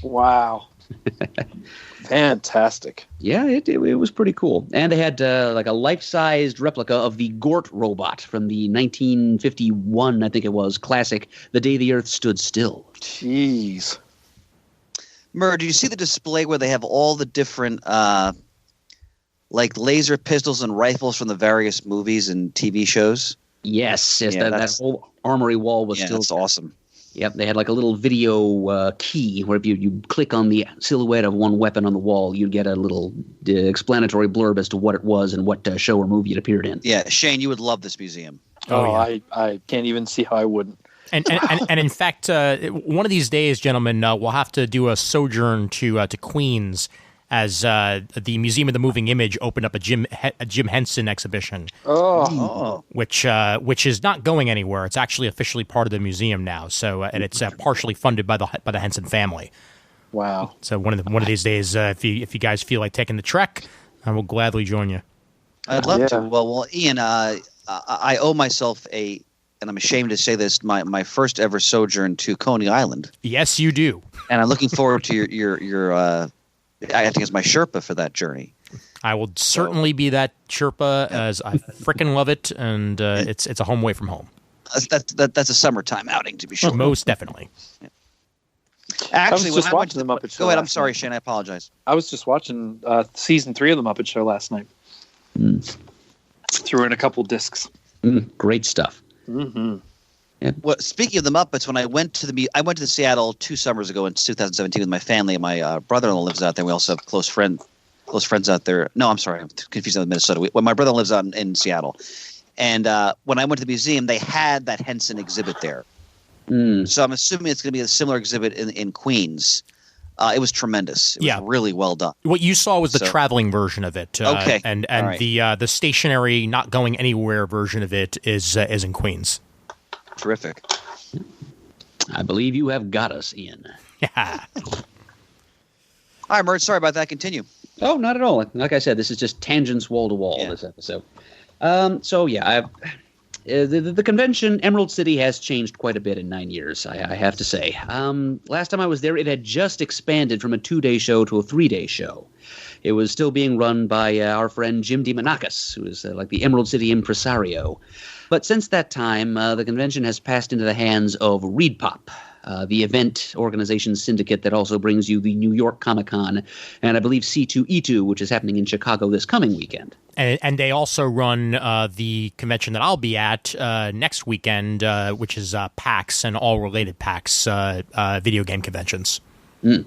Wow. Fantastic. Yeah, it was pretty cool. And they had like a life-sized replica of the Gort robot from the 1951, I think it was, classic, The Day the Earth Stood Still. Jeez. Murd, do you see the display where they have all the different like laser pistols and rifles from the various movies and TV shows? Yes, that whole armory wall was still that's awesome. Yep, they had like a little video key where if you click on the silhouette of one weapon on the wall, you'd get a little explanatory blurb as to what it was and what show or movie it appeared in. Yeah, Shane, you would love this museum. I can't even see how I wouldn't. And in fact, one of these days, gentlemen, we'll have to do a sojourn to Queens as the Museum of the Moving Image opened up a Jim Henson exhibition. Which is not going anywhere. It's actually officially part of the museum now. So and it's partially funded by the Henson family. Wow. So one of these days, if you guys feel like taking the trek, I will gladly join you. I'd love to. Well, Ian, I owe myself and I'm ashamed to say this, my first ever sojourn to Coney Island. Yes, you do. And I'm looking forward to your I think it's my Sherpa for that journey. I will certainly be that Sherpa, as I frickin' love it, and it's a home away from home. That's a summertime outing, to be sure. Most definitely. Yeah. Actually, I was just watching the Muppet Show. Go ahead. I'm sorry, Shane. I apologize. I was just watching season 3 of the Muppet Show last night. Threw in a couple discs. Great stuff. Mm-hmm. Yeah. Well, speaking of the Muppets, when I went to Seattle 2 summers ago in 2017 with my family, and my brother-in-law lives out there. We also have close friends out there. No, I'm sorry, I'm confused with Minnesota. My brother lives out in Seattle, and when I went to the museum, they had that Henson exhibit there. So I'm assuming it's going to be a similar exhibit in Queens. It was tremendous. It was really well done. What you saw was the traveling version of it. Okay, and right. The stationary, not going anywhere version of it is in Queens. Terrific. I believe you have got us, Ian. Yeah. All right, Murd. Sorry about that. Continue. Oh, not at all. Like I said, this is just tangents wall to wall. This episode. The convention, Emerald City, has changed quite a bit in 9 years. I have to say. Last time I was there, it had just expanded from a 2-day show to a 3-day show. It was still being run by our friend Jim DeMonakis, who is like the Emerald City impresario. But since that time, the convention has passed into the hands of ReedPop, the event organization syndicate that also brings you the New York Comic-Con, and I believe C2E2, which is happening in Chicago this coming weekend. And they also run the convention that I'll be at next weekend, which is PAX and all related PAX video game conventions. Mm.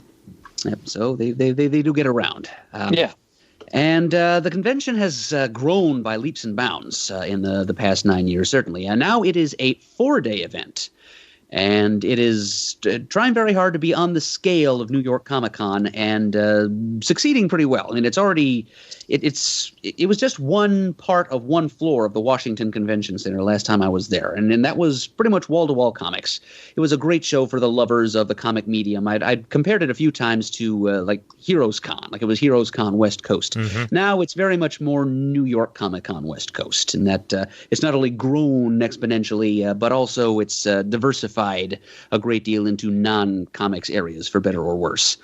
Yep, so they do get around. Yeah. And the convention has grown by leaps and bounds in the past 9 years, certainly. And now it is a 4-day event. And it is trying very hard to be on the scale of New York Comic-Con and succeeding pretty well. I mean, it's already it was just one part of one floor of the Washington Convention Center last time I was there, and that was pretty much wall-to-wall comics. It was a great show for the lovers of the comic medium. I'd compared it a few times to like Heroes Con, like it was Heroes Con West Coast. Mm-hmm. Now it's very much more New York Comic-Con West Coast, in that it's not only grown exponentially, but also it's diversified a great deal into non-comics areas, for better or worse.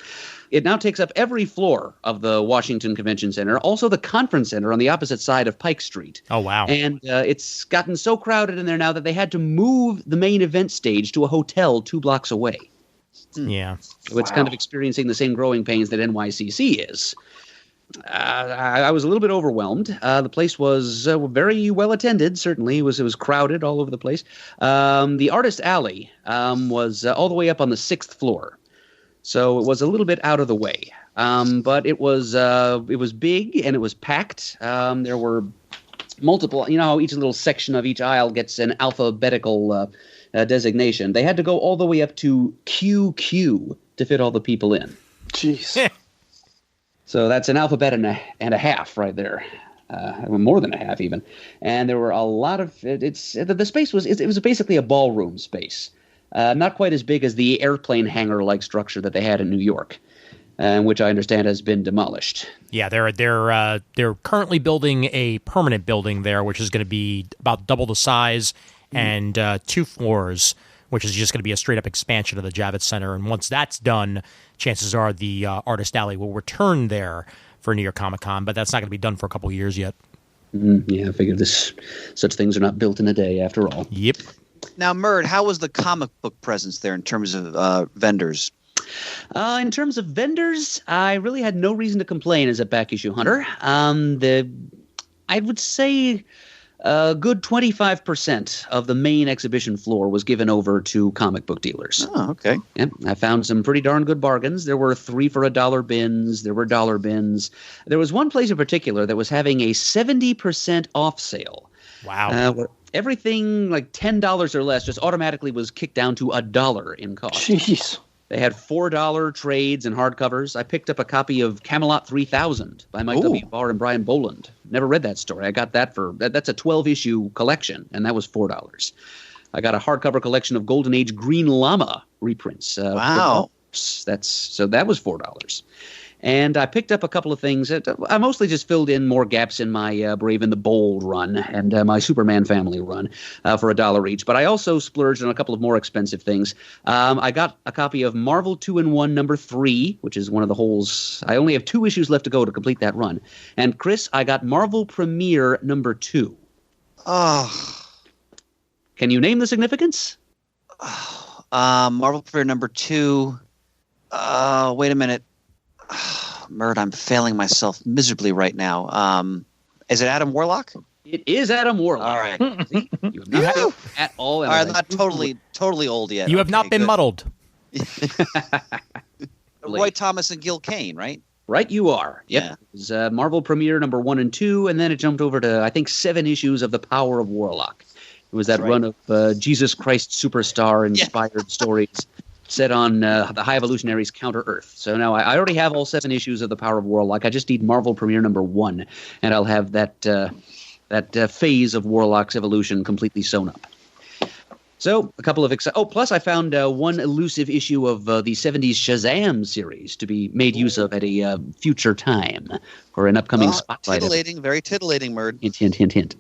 It now takes up every floor of the Washington Convention Center, also the conference center on the opposite side of Pike Street. Oh, wow. And it's gotten so crowded in there now that they had to move the main event stage to a hotel 2 blocks away. Yeah. So it's kind of experiencing the same growing pains that NYCC is. I was a little bit overwhelmed. The place was very well attended, certainly. It was crowded all over the place. The Artist Alley was all the way up on the 6th floor. So it was a little bit out of the way, but it was big and it was packed. There were multiple. You know how each little section of each aisle gets an alphabetical designation. They had to go all the way up to QQ to fit all the people in. Jeez. So that's an alphabet and a half right there. More than a half even. And there were a lot of the space was basically a ballroom space. Not quite as big as the airplane hangar-like structure that they had in New York, which I understand has been demolished. Yeah, they're currently building a permanent building there, which is going to be about double the size and 2 floors, which is just going to be a straight-up expansion of the Javits Center. And once that's done, chances are the Artist Alley will return there for New York Comic-Con, but that's not going to be done for a couple of years yet. Yeah, I figured such things are not built in a day after all. Yep. Now, Murd, how was the comic book presence there in terms of vendors? In terms of vendors, I really had no reason to complain as a back issue hunter. I would say a good 25% of the main exhibition floor was given over to comic book dealers. Oh, okay. Yep, I found some pretty darn good bargains. There were 3 for $1 bins. There were dollar bins. There was one place in particular that was having a 70% off sale. Wow. Where everything like $10 or less just automatically was kicked down to $1 in cost. Jeez. They had $4 trades and hardcovers. I picked up a copy of Camelot 3000 by Mike W. Barr and Brian Boland. Never read that story. I got that that's a 12-issue collection, and that was $4. I got a hardcover collection of Golden Age Green Llama reprints. Wow. That was $4. And I picked up a couple of things. I mostly just filled in more gaps in my Brave and the Bold run and my Superman family run for $1 each. But I also splurged on a couple of more expensive things. I got a copy of Marvel 2-in-1 number 3, which is one of the holes. I only have 2 issues left to go to complete that run. And Chris, I got Marvel Premiere number 2. Oh. Can you name the significance? Marvel Premiere number 2. Wait a minute. Murd, I'm failing myself miserably right now. Is it Adam Warlock? It is Adam Warlock. All right. You have not had at all. All right, I'm not totally old yet. You have not been muddled. Roy Thomas and Gil Kane, right? Right, you are. Yep. Yeah. It was Marvel Premiere number 1 and 2, and then it jumped over to, I think, 7 issues of The Power of Warlock. It was that run of Jesus Christ Superstar-inspired stories set on the High Evolutionaries Counter Earth. So now I already have all 7 issues of The Power of Warlock. I just need Marvel Premiere number 1, and I'll have that phase of Warlock's evolution completely sewn up. So a couple of plus I found one elusive issue of the 70s Shazam series to be made use of at a future time for an upcoming spotlight. Very titillating, Murd. Hint, hint, hint, hint.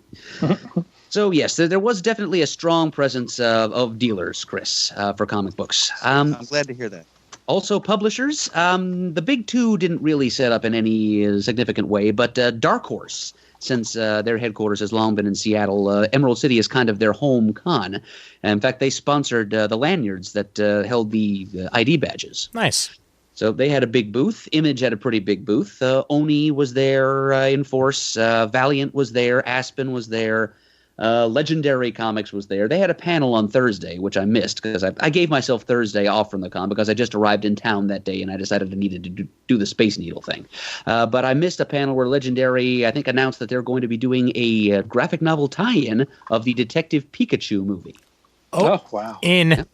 So, yes, there was definitely a strong presence of dealers, Chris, for comic books. I'm glad to hear that. Also publishers. The big two didn't really set up in any significant way, but Dark Horse, since their headquarters has long been in Seattle, Emerald City is kind of their home con. And in fact, they sponsored the lanyards that held the ID badges. Nice. So they had a big booth. Image had a pretty big booth. Oni was there in force. Valiant was there. Aspen was there. Legendary Comics was there. They had a panel on Thursday, which I missed because I gave myself Thursday off from the con because I just arrived in town that day and I decided I needed to do the Space Needle thing. But I missed a panel where Legendary, I think, announced that they're going to be doing a graphic novel tie-in of the Detective Pikachu movie. Oh wow. In.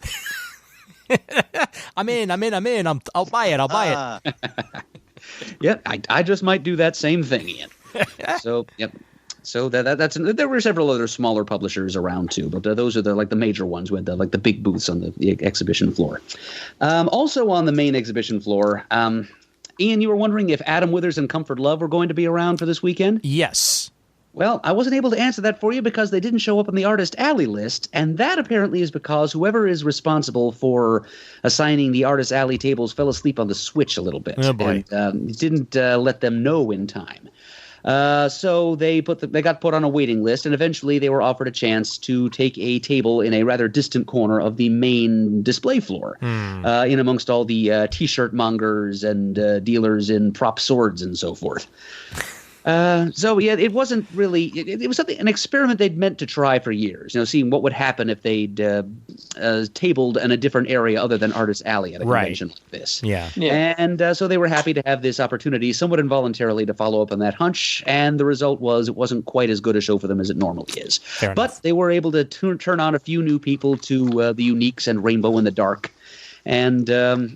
Yeah. I'm in. I'll buy it. Yep, I just might do that same thing, Ian. So, yep. So that's there were several other smaller publishers around too, but those are the major ones with the big booths on the exhibition floor. Also on the main exhibition floor, Ian, you were wondering if Adam Withers and Comfort Love were going to be around for this weekend? Yes. Well, I wasn't able to answer that for you because they didn't show up on the Artist Alley list, and that apparently is because whoever is responsible for assigning the Artist Alley tables fell asleep on the switch a little bit. Oh boy! And didn't let them know in time. So they got put on a waiting list, and eventually they were offered a chance to take a table in a rather distant corner of the main display floor, in amongst all the T-shirt mongers and dealers in prop swords and so forth. So yeah, it wasn't really. It was an experiment they'd meant to try for years. Seeing what would happen if they'd tabled in a different area other than Artist Alley at a convention like this. Yeah. And so they were happy to have this opportunity, somewhat involuntarily, to follow up on that hunch. And the result was it wasn't quite as good a show for them as it normally is. But they were able to turn on a few new people to the Uniques and Rainbow in the Dark. And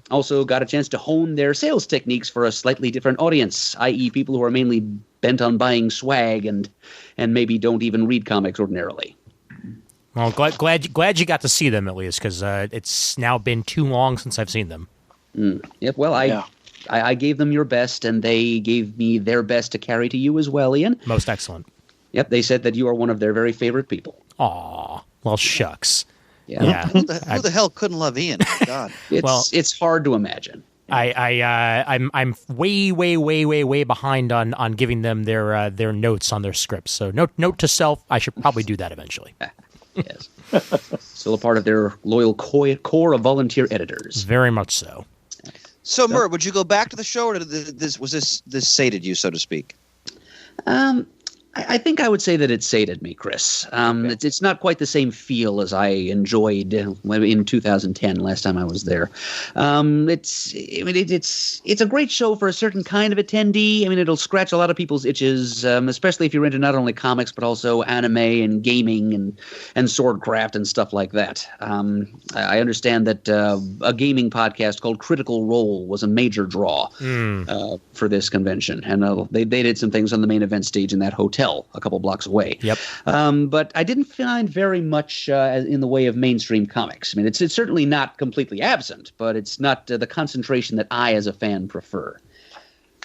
also got a chance to hone their sales techniques for a slightly different audience, i.e. people who are mainly bent on buying swag and maybe don't even read comics ordinarily. Well, glad you got to see them at least, because it's now been too long since I've seen them. Yep. Well, I gave them your best, and they gave me their best to carry to you as well, Ian. Most excellent. Yep. They said that you are one of their very favorite people. Aw. Well, shucks. Yeah. Who the hell couldn't love Ian? My God. It's hard to imagine. I'm way behind on giving them their notes on their scripts. So note to self, I should probably do that eventually. Yes. Still a part of their loyal core of volunteer editors. Very much so. So, Murd, would you go back to the show, or was this sated you, so to speak? I think I would say that it sated me, Chris. It's not quite the same feel as I enjoyed in 2010, last time I was there. It's a great show for a certain kind of attendee. I mean, it'll scratch a lot of people's itches, especially if you're into not only comics but also anime and gaming and swordcraft and stuff like that. I understand that a gaming podcast called Critical Role was a major draw for this convention, and they did some things on the main event stage in that hotel a couple blocks away. Yep. But I didn't find very much in the way of mainstream comics. I mean, it's certainly not completely absent, but it's not the concentration that I, as a fan, prefer.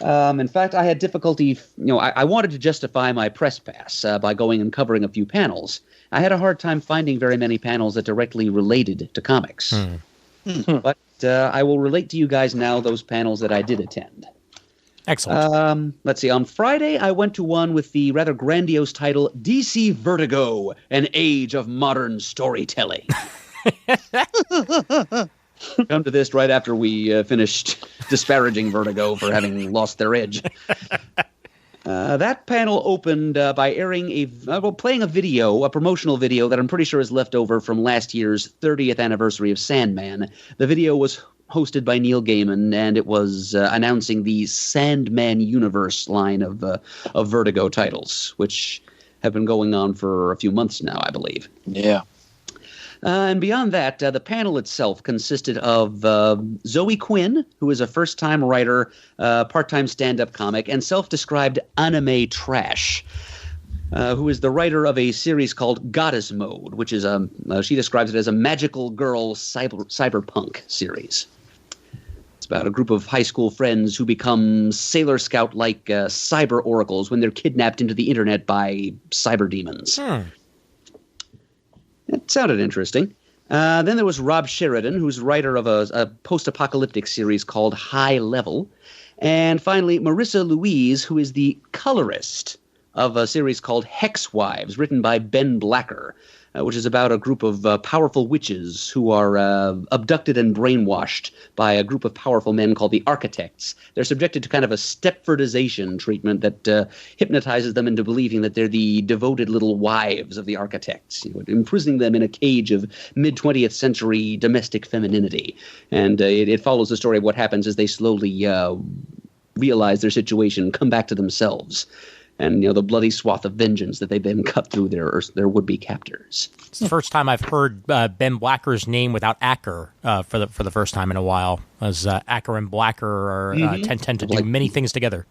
In fact, I had difficulty. I wanted to justify my press pass by going and covering a few panels. I had a hard time finding very many panels that directly related to comics. But I will relate to you guys now those panels that I did attend. Excellent. Let's see. On Friday, I went to one with the rather grandiose title, DC Vertigo, An Age of Modern Storytelling. Come to this right after we finished disparaging Vertigo for having lost their edge. That panel opened by playing a promotional video that I'm pretty sure is left over from last year's 30th anniversary of Sandman. The video was hosted by Neil Gaiman, and it was announcing the Sandman Universe line of Vertigo titles, which have been going on for a few months now, I believe. Yeah. And beyond that, the panel itself consisted of Zoe Quinn, who is a first-time writer, part-time stand-up comic, and self-described anime trash, who is the writer of a series called Goddess Mode, which is she describes it as a magical girl cyberpunk series. It's about a group of high school friends who become Sailor Scout-like cyber oracles when they're kidnapped into the internet by cyber demons. It sounded interesting. Then there was Rob Sheridan, who's writer of a post-apocalyptic series called High Level. And finally, Marissa Louise, who is the colorist of a series called Hex Wives, written by Ben Blacker, which is about a group of powerful witches who are abducted and brainwashed by a group of powerful men called the Architects. They're subjected to kind of a Stepfordization treatment that hypnotizes them into believing that they're the devoted little wives of the Architects, imprisoning them in a cage of mid-20th century domestic femininity. And it follows the story of what happens as they slowly realize their situation, come back to themselves. And the bloody swath of vengeance that they then cut through their would-be captors. It's the first time I've heard Ben Blacker's name without Acker for the first time in a while. As Acker and Blacker are, tend to do many things together.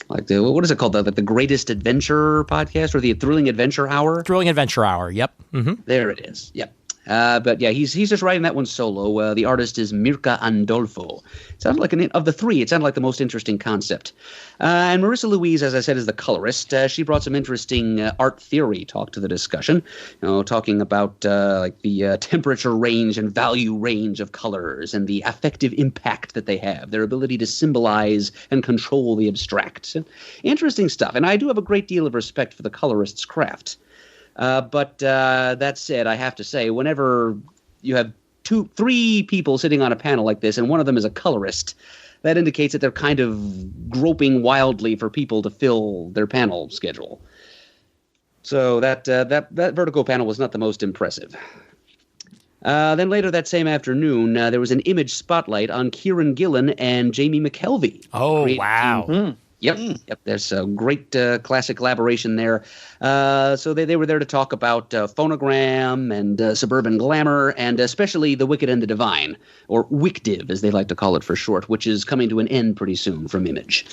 Like what is it called? The Greatest Adventure podcast or the Thrilling Adventure Hour? Thrilling Adventure Hour. Yep. Mm-hmm. There it is. Yep. But yeah, he's just writing that one solo. The artist is Mirka Andolfo. It sounded like of the three, it sounded like the most interesting concept. And Marissa Louise, as I said, is the colorist. She brought some interesting art theory talk to the discussion. Talking about like the temperature range and value range of colors and the affective impact that they have, their ability to symbolize and control the abstract. Interesting stuff. And I do have a great deal of respect for the colorist's craft. But that said, I have to say, whenever you have three people sitting on a panel like this, and one of them is a colorist, that indicates that they're kind of groping wildly for people to fill their panel schedule. So that Vertigo panel was not the most impressive. Then later that same afternoon, there was an image spotlight on Kieran Gillen and Jamie McKelvey. Oh, wow. Mm-hmm. Yep. There's a great classic collaboration there. So they were there to talk about Phonogram and Suburban Glamour, and especially The Wicked and the Divine, or WICDIV as they like to call it for short, which is coming to an end pretty soon from Image.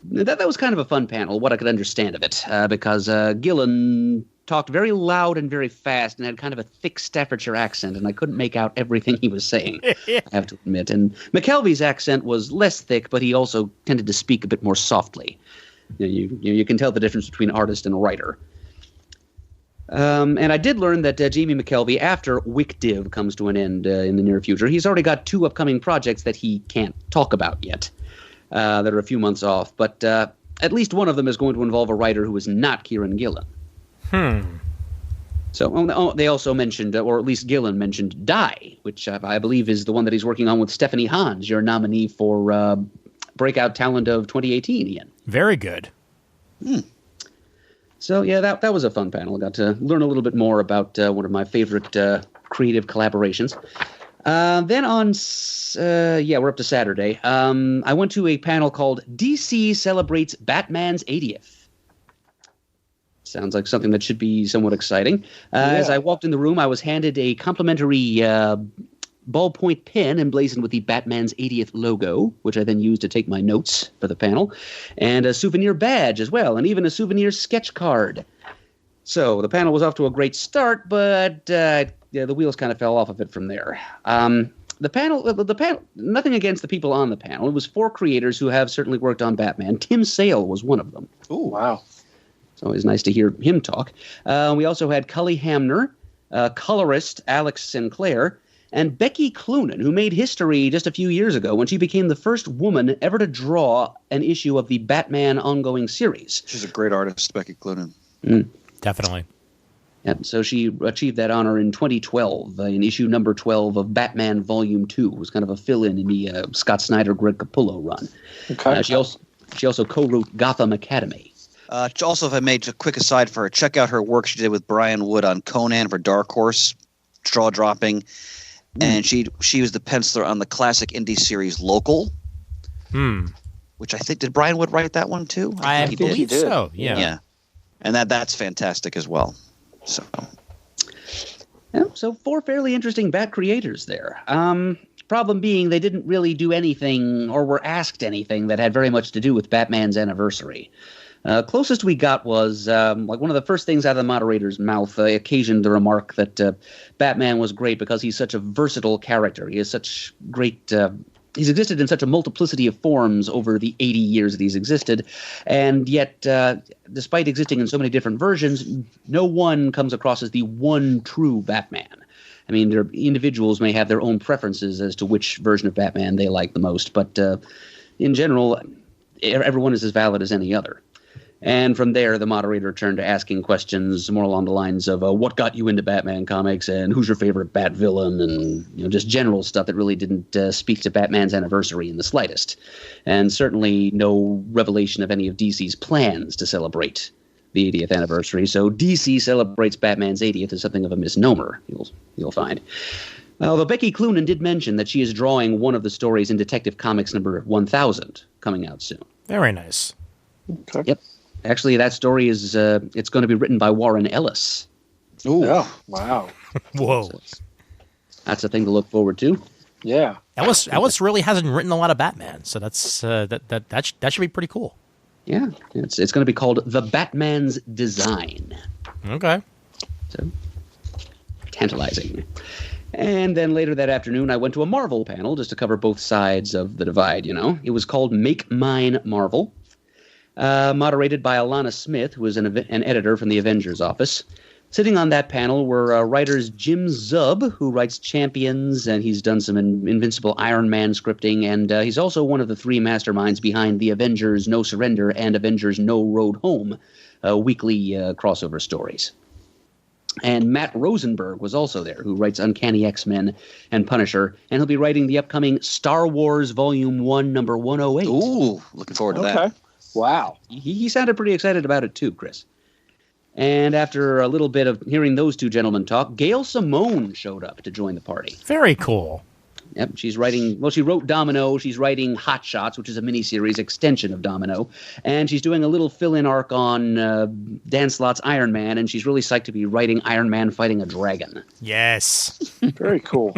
That was kind of a fun panel, what I could understand of it, because Gillen talked very loud and very fast and had kind of a thick Staffordshire accent, and I couldn't make out everything he was saying, I have to admit. And McKelvey's accent was less thick, but he also tended to speak a bit more softly. You can tell the difference between artist and writer. And I did learn that Jamie McKelvey, after WICDIV comes to an end in the near future, he's already got 2 upcoming projects that he can't talk about yet, that are a few months off. But at least one of them is going to involve a writer who is not Kieran Gillen. So they also mentioned, or at least Gillen mentioned, Die, which I believe is the one that he's working on with Stephanie Hans, your nominee for Breakout Talent of 2018, Ian. Very good. So yeah, that was a fun panel. I got to learn a little bit more about one of my favorite creative collaborations. Then on, we're up to Saturday. I went to a panel called DC Celebrates Batman's 80th. Sounds like something that should be somewhat exciting. As I walked in the room, I was handed a complimentary ballpoint pen emblazoned with the Batman's 80th logo, which I then used to take my notes for the panel, and a souvenir badge as well, and even a souvenir sketch card. So the panel was off to a great start, but the wheels kind of fell off of it from there. The panel, nothing against the people on the panel. It was 4 creators who have certainly worked on Batman. Tim Sale was one of them. Oh, wow. It's always nice to hear him talk. We also had Cully Hamner, colorist Alex Sinclair, and Becky Cloonan, who made history just a few years ago when she became the first woman ever to draw an issue of the Batman ongoing series. She's a great artist, Becky Cloonan. Definitely. And so she achieved that honor in 2012, in issue number 12 of Batman Volume 2. It was kind of a fill-in in the Scott Snyder, Greg Capullo run. Okay. She also co-wrote Gotham Academy. Also, if I made a quick aside for her, check out her work she did with Brian Wood on Conan for Dark Horse, Straw Dropping, and she was the penciler on the classic indie series Local, which I think, did Brian Wood write that one too? I believe he did. So, yeah. And that's fantastic as well. So, yeah, so 4 fairly interesting Bat creators there. Problem being, they didn't really do anything or were asked anything that had very much to do with Batman's anniversary. Closest we got was like one of the first things out of the moderator's mouth occasioned the remark that Batman was great because he's such a versatile character. He is such great. He's existed in such a multiplicity of forms over the 80 years that he's existed, and yet, despite existing in so many different versions, no one comes across as the one true Batman. I mean, their individuals may have their own preferences as to which version of Batman they like the most, but in general, everyone is as valid as any other. And from there, the moderator turned to asking questions more along the lines of what got you into Batman comics and who's your favorite Bat villain, and just general stuff that really didn't speak to Batman's anniversary in the slightest. And certainly no revelation of any of DC's plans to celebrate the 80th anniversary. So DC celebrates Batman's 80th as something of a misnomer, you'll find. Although Becky Cloonan did mention that she is drawing one of the stories in Detective Comics number 1000 coming out soon. Very nice. Okay. Yep. Actually, that story is it's going to be written by Warren Ellis. Ooh. Yeah. Wow. Whoa. So that's a thing to look forward to. Yeah. Ellis really hasn't written a lot of Batman, so that's that should be pretty cool. Yeah, it's going to be called The Batman's Design. Okay. So tantalizing. And then later that afternoon, I went to a Marvel panel just to cover both sides of the divide. It was called Make Mine Marvel. Moderated by Alana Smith, who is an editor from the Avengers office. Sitting on that panel were writers Jim Zub, who writes Champions, and he's done some Invincible Iron Man scripting, and he's also one of the three masterminds behind the Avengers No Surrender and Avengers No Road Home weekly crossover stories. And Matt Rosenberg was also there, who writes Uncanny X-Men and Punisher, and he'll be writing the upcoming Star Wars Volume 1, number 108. Ooh, looking forward to that. Wow. He sounded pretty excited about it too, Chris. And after a little bit of hearing those two gentlemen talk, Gail Simone showed up to join the party. Very cool. Yep, she's writing, she wrote Domino. She's writing Hot Shots, which is a miniseries extension of Domino. And she's doing a little fill-in arc on Dan Slott's Iron Man, and she's really psyched to be writing Iron Man fighting a dragon. Yes. Very cool.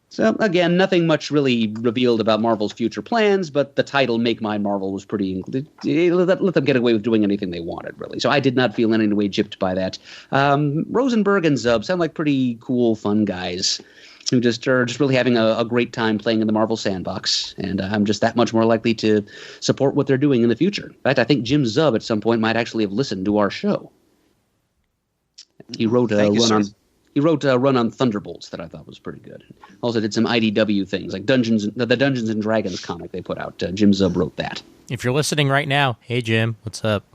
So, again, nothing much really revealed about Marvel's future plans, but the title, Make Mine Marvel, was pretty... Let them get away with doing anything they wanted, really. So I did not feel in any way gypped by that. Rosenberg and Zub sound like pretty cool, fun guys who are just really having a great time playing in the Marvel sandbox, and I'm just that much more likely to support what they're doing in the future. In fact, I think Jim Zub at some point might actually have listened to our show. He wrote a run on Thunderbolts that I thought was pretty good. Also did some IDW things, like the Dungeons and Dragons comic they put out. Jim Zub wrote that. If you're listening right now, hey Jim, what's up?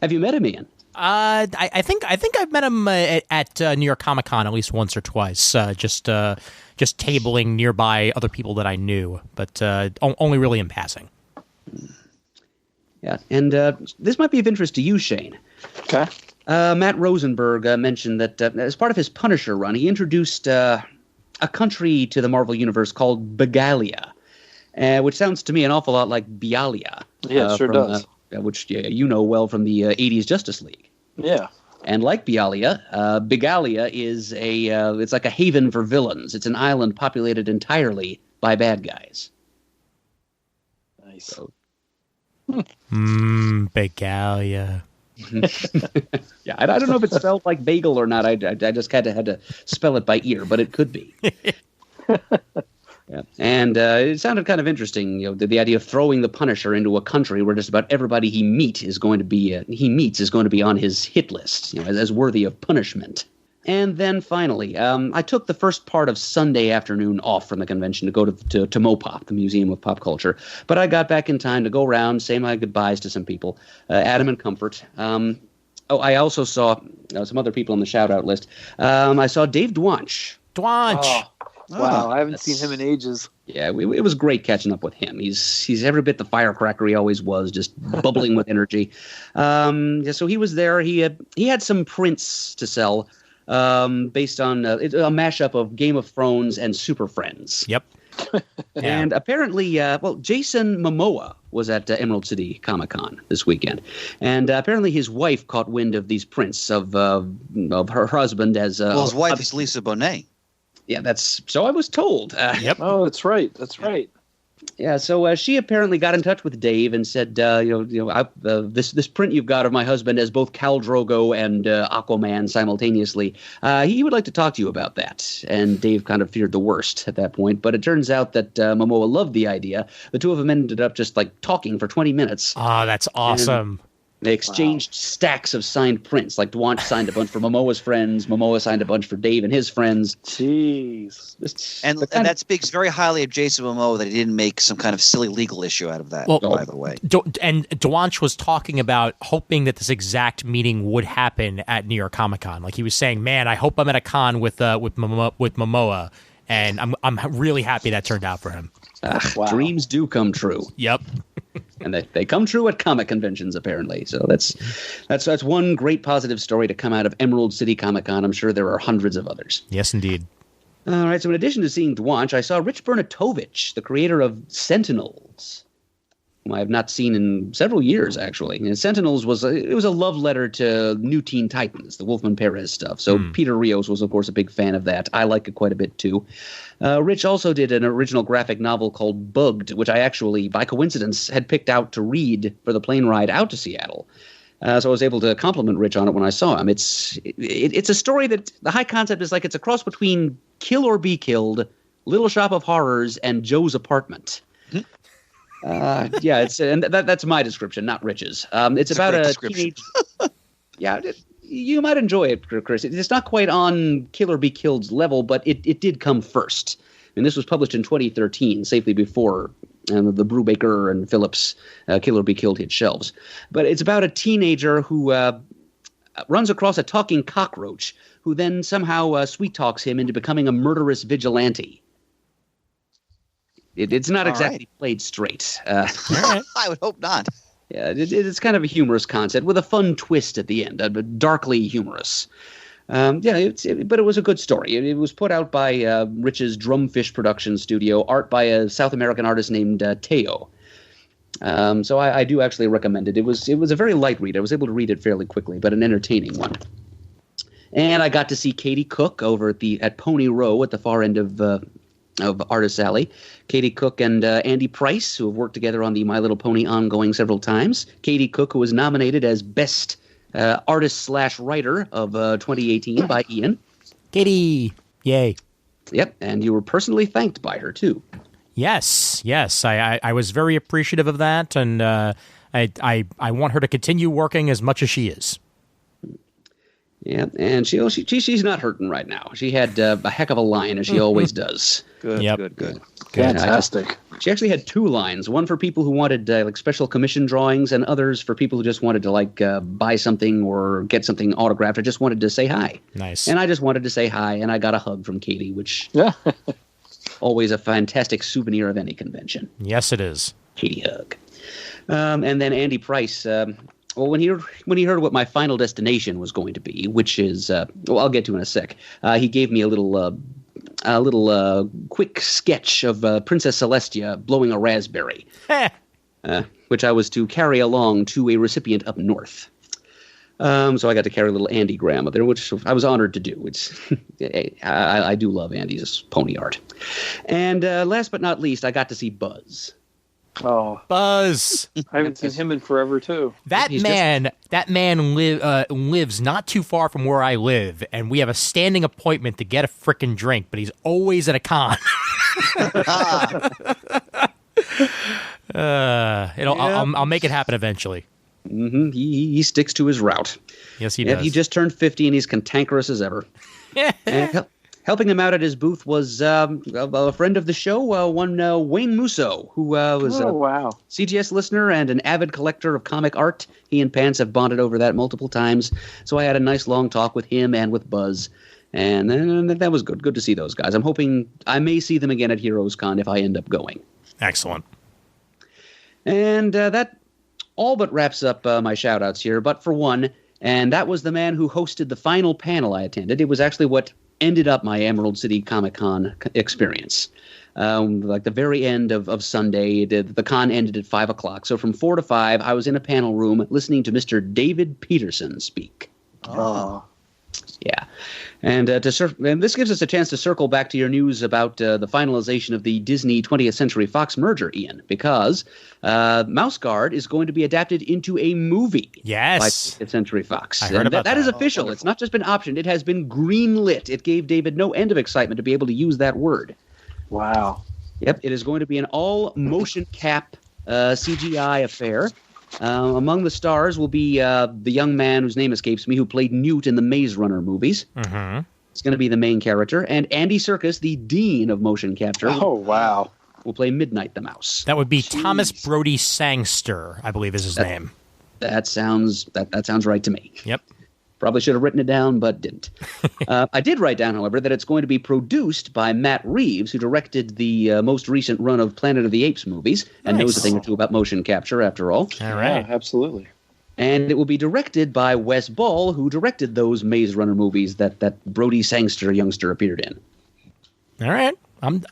Have you met him, Ian? I think I've met him at New York Comic Con at least once or twice. Just tabling nearby other people that I knew, but only really in passing. Yeah, and this might be of interest to you, Shane. Okay. Matt Rosenberg mentioned that as part of his Punisher run, he introduced a country to the Marvel Universe called Begalia, which sounds to me an awful lot like Bialia. Yeah, it sure does. Which you know well from the 80s Justice League. Yeah. And like Bialia, Begalia is it's like a haven for villains. It's an island populated entirely by bad guys. Nice. So, Begalia. Yeah, I don't know if it's spelled like bagel or not. I just kind of had to spell it by ear, but it could be. Yeah. And it sounded kind of interesting, the idea of throwing the Punisher into a country where just about everybody he meets is going to be on his hit list, as worthy of punishment. And then finally, I took the first part of Sunday afternoon off from the convention to go to MoPop, the Museum of Pop Culture. But I got back in time to go around, say my goodbyes to some people, Adam and Comfort. I also saw some other people on the shout-out list. I saw Dave Dwanch. Wow, I haven't seen him in ages. Yeah, it was great catching up with him. He's every bit the firecracker he always was, just bubbling with energy. So he was there. He had some prints to sell based on a mashup of Game of Thrones and Super Friends. Yep. And apparently, Jason Momoa was at Emerald City Comic Con this weekend, and apparently his wife caught wind of these prints of her husband as his wife is Lisa Bonet. Yeah, so I was told. Yep. Oh, that's right. That's right. Yeah, so she apparently got in touch with Dave and said, this print you've got of my husband as both Khal Drogo and Aquaman simultaneously, he would like to talk to you about that. And Dave kind of feared the worst at that point, but it turns out that Momoa loved the idea. The two of them ended up just talking for 20 minutes. Oh, that's awesome. They exchanged stacks of signed prints. Like Dwanch signed a bunch for Momoa's friends. Momoa signed a bunch for Dave and his friends. Jeez. And that speaks very highly of Jason Momoa that he didn't make some kind of silly legal issue out of that, by the way. And Dwanch was talking about hoping that this exact meeting would happen at New York Comic Con. Like he was saying, man, I hope I'm at a con with Momoa. And I'm really happy that turned out for him. Dreams do come true. Yep. And they come true at comic conventions, apparently. So that's one great positive story to come out of Emerald City Comic Con. I'm sure there are hundreds of others. Yes, indeed. All right. So in addition to seeing Dwanch, I saw Rich Bernatovich, the creator of Sentinels, whom I have not seen in several years, actually. And Sentinels was a love letter to New Teen Titans, the Wolfman Perez stuff. So Peter Rios was, of course, a big fan of that. I like it quite a bit, too. Rich also did an original graphic novel called Bugged, which I actually, by coincidence, had picked out to read for the plane ride out to Seattle. So I was able to compliment Rich on it when I saw him. It's a story that the high concept is like it's a cross between Kill or Be Killed, Little Shop of Horrors, and Joe's Apartment. That's my description, not Rich's. It's about a teenage. You might enjoy it, Chris. It's not quite on Kill or Be Killed's level, but it did come first. And this was published in 2013, safely before the Brubaker and Phillips Kill or Be Killed hit shelves. But it's about a teenager who runs across a talking cockroach, who then somehow sweet-talks him into becoming a murderous vigilante. It's not exactly played straight. I would hope not. Yeah, it's kind of a humorous concept with a fun twist at the end, darkly humorous. But it was a good story. It was put out by Rich's Drumfish production studio, art by a South American artist named Teo. So I do actually recommend it. It was a very light read. I was able to read it fairly quickly, but an entertaining one. And I got to see Katie Cook over at Pony Row at the far end of Artist Alley. Katie Cook and Andy Price, who have worked together on the My Little Pony ongoing several times. Katie Cook, who was nominated as Best Artist/Writer of 2018 by Ian. Katie, yay! Yep, and you were personally thanked by her too. Yes. I was very appreciative of that, and I want her to continue working as much as she is. Yeah, and she's not hurting right now. She had a heck of a line, as she always does. Good. Fantastic. She actually had two lines, one for people who wanted special commission drawings, and others for people who just wanted to buy something or get something autographed or just wanted to say hi. Nice. And I just wanted to say hi, and I got a hug from Katie, which always a fantastic souvenir of any convention. Yes, it is. Katie hug. And then Andy Price... when he heard what my final destination was going to be, which is I'll get to in a sec. He gave me a little quick sketch of Princess Celestia blowing a raspberry, which I was to carry along to a recipient up north. So I got to carry a little Andy-gram up there, which I was honored to do. I do love Andy's pony art. And last but not least, I got to see Buzz. Oh, Buzz! I haven't seen him in forever too. That man lives not too far from where I live, and we have a standing appointment to get a frickin' drink. But he's always at a con. I'll make it happen eventually. Mm-hmm. He sticks to his route. Yes, he does. He just turned 50, and he's cantankerous as ever. And helping him out at his booth was a friend of the show, one Wayne Musso, who was a CGS listener and an avid collector of comic art. He and Pants have bonded over that multiple times. So I had a nice long talk with him and with Buzz. And that was good. Good to see those guys. I'm hoping I may see them again at Heroes Con if I end up going. Excellent. And that all but wraps up my shout-outs here, but for one, and that was the man who hosted the final panel I attended. It was actually what ended up my Emerald City Comic Con experience. Like the very end of Sunday, the con ended at 5 o'clock. So from 4 to 5, I was in a panel room listening to Mr. David Peterson speak. Oh. Yeah. And and this gives us a chance to circle back to your news about the finalization of the Disney 20th Century Fox merger, Ian, because Mouse Guard is going to be adapted into a movie by 20th Century Fox. I heard about that. That is official. Wonderful. It's not just been optioned. It has been greenlit. It gave David no end of excitement to be able to use that word. Wow. Yep. It is going to be an all-motion cap CGI affair. Among the stars will be the young man whose name escapes me, who played Newt in the Maze Runner movies. Mm-hmm. It's going to be the main character. And Andy Serkis, the dean of motion capture. Oh, wow. Will play Midnight the Mouse. That would be Thomas Brody Sangster, I believe is his name. That sounds right to me. Yep. Probably should have written it down, but didn't. I did write down, however, that it's going to be produced by Matt Reeves, who directed the most recent run of Planet of the Apes movies and knows a thing or two about motion capture, after all. All right. Yeah, absolutely. And it will be directed by Wes Ball, who directed those Maze Runner movies that Brody Sangster youngster appeared in. All right. I'm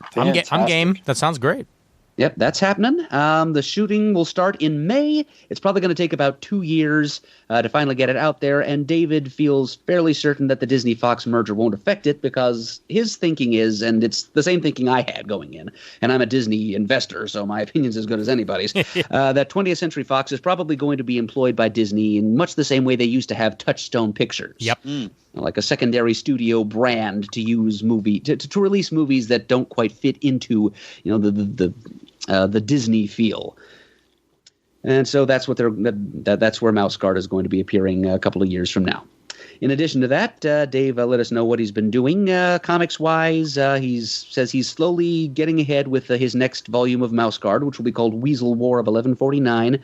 game. That sounds great. Yep, that's happening. The shooting will start in May. It's probably going to take about 2 years to finally get it out there, and David feels fairly certain that the Disney-Fox merger won't affect it because his thinking is, and it's the same thinking I had going in, and I'm a Disney investor, so my opinion's as good as anybody's, that 20th Century Fox is probably going to be employed by Disney in much the same way they used to have Touchstone Pictures. Yep. Like a secondary studio brand to use to release movies that don't quite fit into the Disney feel. And so that's what that's where Mouse Guard is going to be appearing a couple of years from now. In addition to that, Dave let us know what he's been doing comics-wise. He says he's slowly getting ahead with his next volume of Mouse Guard, which will be called Weasel War of 1149.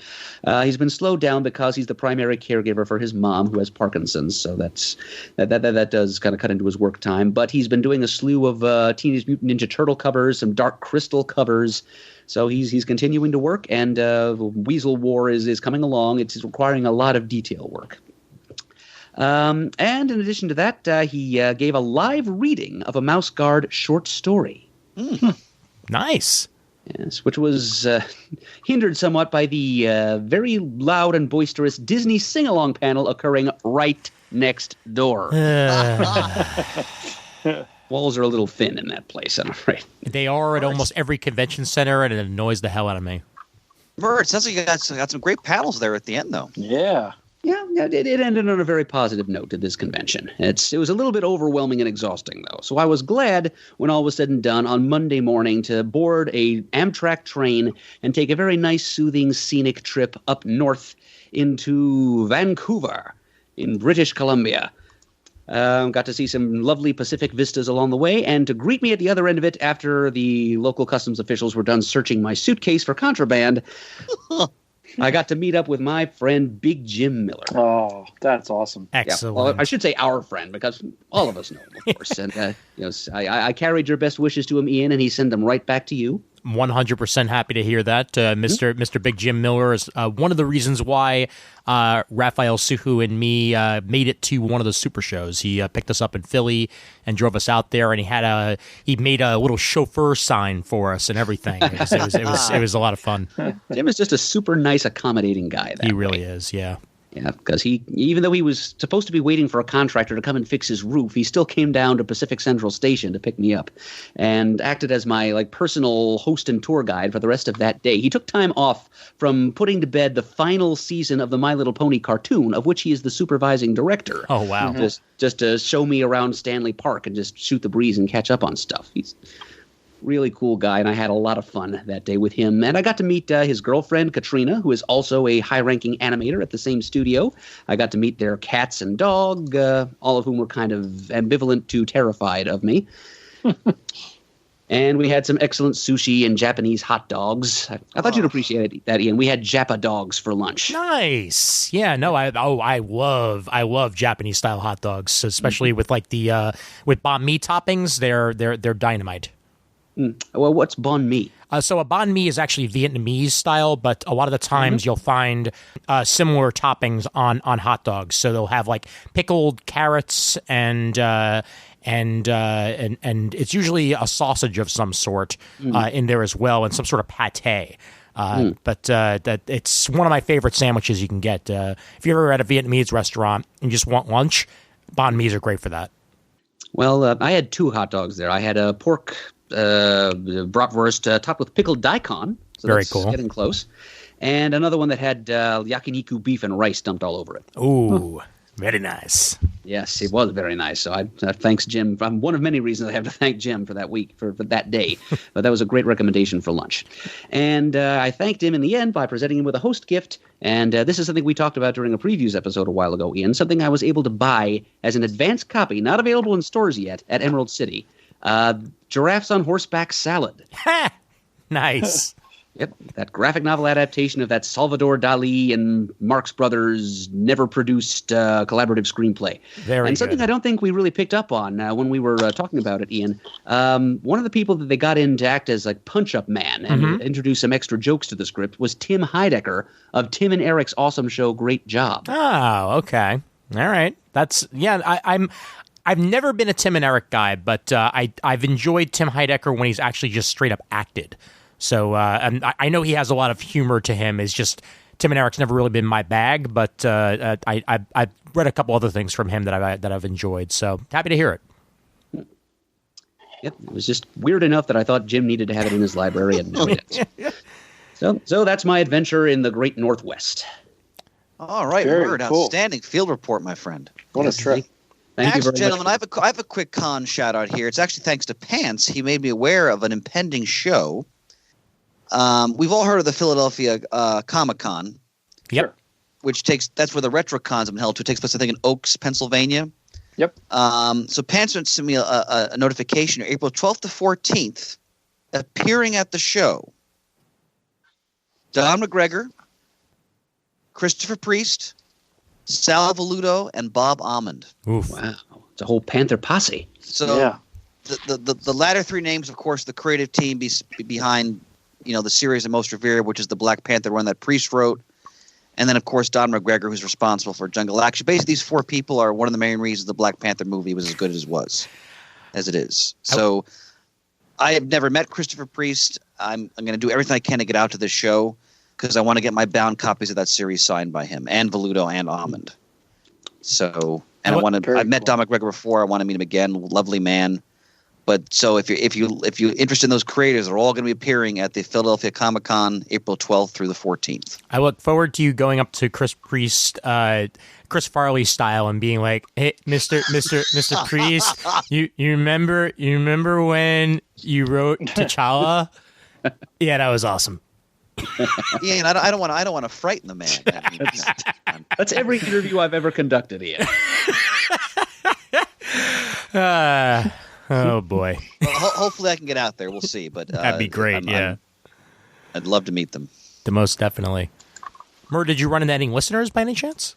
He's been slowed down because he's the primary caregiver for his mom, who has Parkinson's, so that does kind of cut into his work time. But he's been doing a slew of Teenage Mutant Ninja Turtle covers, some Dark Crystal covers. So he's continuing to work, and Weasel War is coming along. It's requiring a lot of detail work. And in addition to that, he gave a live reading of a Mouse Guard short story. Nice. Yes, which was hindered somewhat by the very loud and boisterous Disney sing-along panel occurring right next door. Walls are a little thin in that place, I'm afraid. They are at almost every convention center, and it annoys the hell out of me. Murd, it sounds like you got some great panels there at the end, though. Yeah. Yeah, it ended on a very positive note at this convention. It was a little bit overwhelming and exhausting, though. So I was glad, when all was said and done, on Monday morning to board a Amtrak train and take a very nice, soothing, scenic trip up north into Vancouver in British Columbia. Got to see some lovely Pacific vistas along the way, and to greet me at the other end of it after the local customs officials were done searching my suitcase for contraband, I got to meet up with my friend Big Jim Miller. Oh, that's awesome. Excellent. Yeah, well, I should say our friend, because all of us know him, of course. And I carried your best wishes to him, Ian, and he sent them right back to you. 100% happy to hear that. Mr. Big Jim Miller is one of the reasons why Raphael Suhu and me made it to one of the super shows. He picked us up in Philly and drove us out there, and he made a little chauffeur sign for us and everything. It was a lot of fun. Jim is just a super nice, accommodating guy. He really is, yeah. Yeah, because even though he was supposed to be waiting for a contractor to come and fix his roof, he still came down to Pacific Central Station to pick me up and acted as my personal host and tour guide for the rest of that day. He took time off from putting to bed the final season of the My Little Pony cartoon, of which he is the supervising director. Oh, wow. Just to show me around Stanley Park and just shoot the breeze and catch up on stuff. He's really cool guy, and I had a lot of fun that day with him. And I got to meet his girlfriend, Katrina, who is also a high-ranking animator at the same studio. I got to meet their cats and dog, all of whom were kind of ambivalent to terrified of me. And we had some excellent sushi and Japanese hot dogs. I thought you'd appreciate that, Ian. We had Japa dogs for lunch. Nice. Yeah, no, I love Japanese style hot dogs, especially with with banh mi toppings. They're dynamite. Well, what's banh mi? So a banh mi is actually Vietnamese style, but a lot of the times you'll find similar toppings on hot dogs. So they'll have pickled carrots and it's usually a sausage of some sort in there as well, and some sort of pate. But that it's one of my favorite sandwiches you can get. If you're ever at a Vietnamese restaurant and you just want lunch, banh mi's are great for that. Well, I had two hot dogs there. I had a pork bratwurst topped with pickled daikon. So very that's cool. Getting close. And another one that had yakiniku beef and rice dumped all over it. Ooh. Very nice. Yes, it was very nice. So I thanks Jim. I'm one of many reasons I have to thank Jim for that week, for that day. But that was a great recommendation for lunch. And I thanked him in the end by presenting him with a host gift. And this is something we talked about during a previews episode a while ago, Ian, something I was able to buy as an advanced copy, not available in stores yet, at Emerald City. Giraffes on Horseback Salad. Nice. Yep, that graphic novel adaptation of that Salvador Dali and Marx Brothers never-produced collaborative screenplay. Very and something good. I don't think we really picked up on when we were talking about it, Ian. One of the people that they got in to act as like punch-up man and introduce some extra jokes to the script was Tim Heidecker of Tim and Eric's awesome show, Great Job. Oh, okay. All right. That's I've never been a Tim and Eric guy, but I've enjoyed Tim Heidecker when he's actually just straight up acted. So and I know he has a lot of humor to him. It's just Tim and Eric's never really been my bag, but I've read a couple other things from him that I've enjoyed. So happy to hear it. Yep, it was just weird enough that I thought Jim needed to have it in his library, and now he does. So that's my adventure in the Great Northwest. All right, Very Murd, cool. outstanding field report, my friend. What a trip. Thank you Actually, very gentlemen, much. I have a quick con shout out here. It's actually thanks to Pants. He made me aware of an impending show. We've all heard of the Philadelphia Comic-Con. Yep. That's where the RetroCons have been held to. It takes place, I think, in Oaks, Pennsylvania. Yep. So Pants sent me a notification April 12th to 14th, appearing at the show. Don McGregor, Christopher Priest, Sal Voluto, and Bob Almond. Oof. Wow, it's a whole Panther posse. So Yeah. the latter three names, of course, the creative team behind the series of most revered, which is the Black Panther one that Priest wrote, and then of course Don McGregor, who's responsible for Jungle Action. Basically, these four people are one of the main reasons the Black Panther movie was as good as it is. So I have never met Christopher Priest. I'm going to do everything I can to get out to this show because I want to get my bound copies of that series signed by him and Voluto and Almond. So, and I've met Don McGregor before. I want to meet him again. Lovely man. But so if you're interested in those creators, they're all going to be appearing at the Philadelphia Comic-Con April 12th through the 14th. I look forward to you going up to Chris Priest, Chris Farley style, and being like, "Hey, Mr. Priest, you remember when you wrote T'Challa? Yeah, that was awesome." Yeah, and I don't want to frighten the man. I mean, That's every interview I've ever conducted, Ian. Oh boy, well, hopefully I can get out there. We'll see, but that'd be great. I'd love to meet them. The most definitely. Murd, did you run into any listeners by any chance?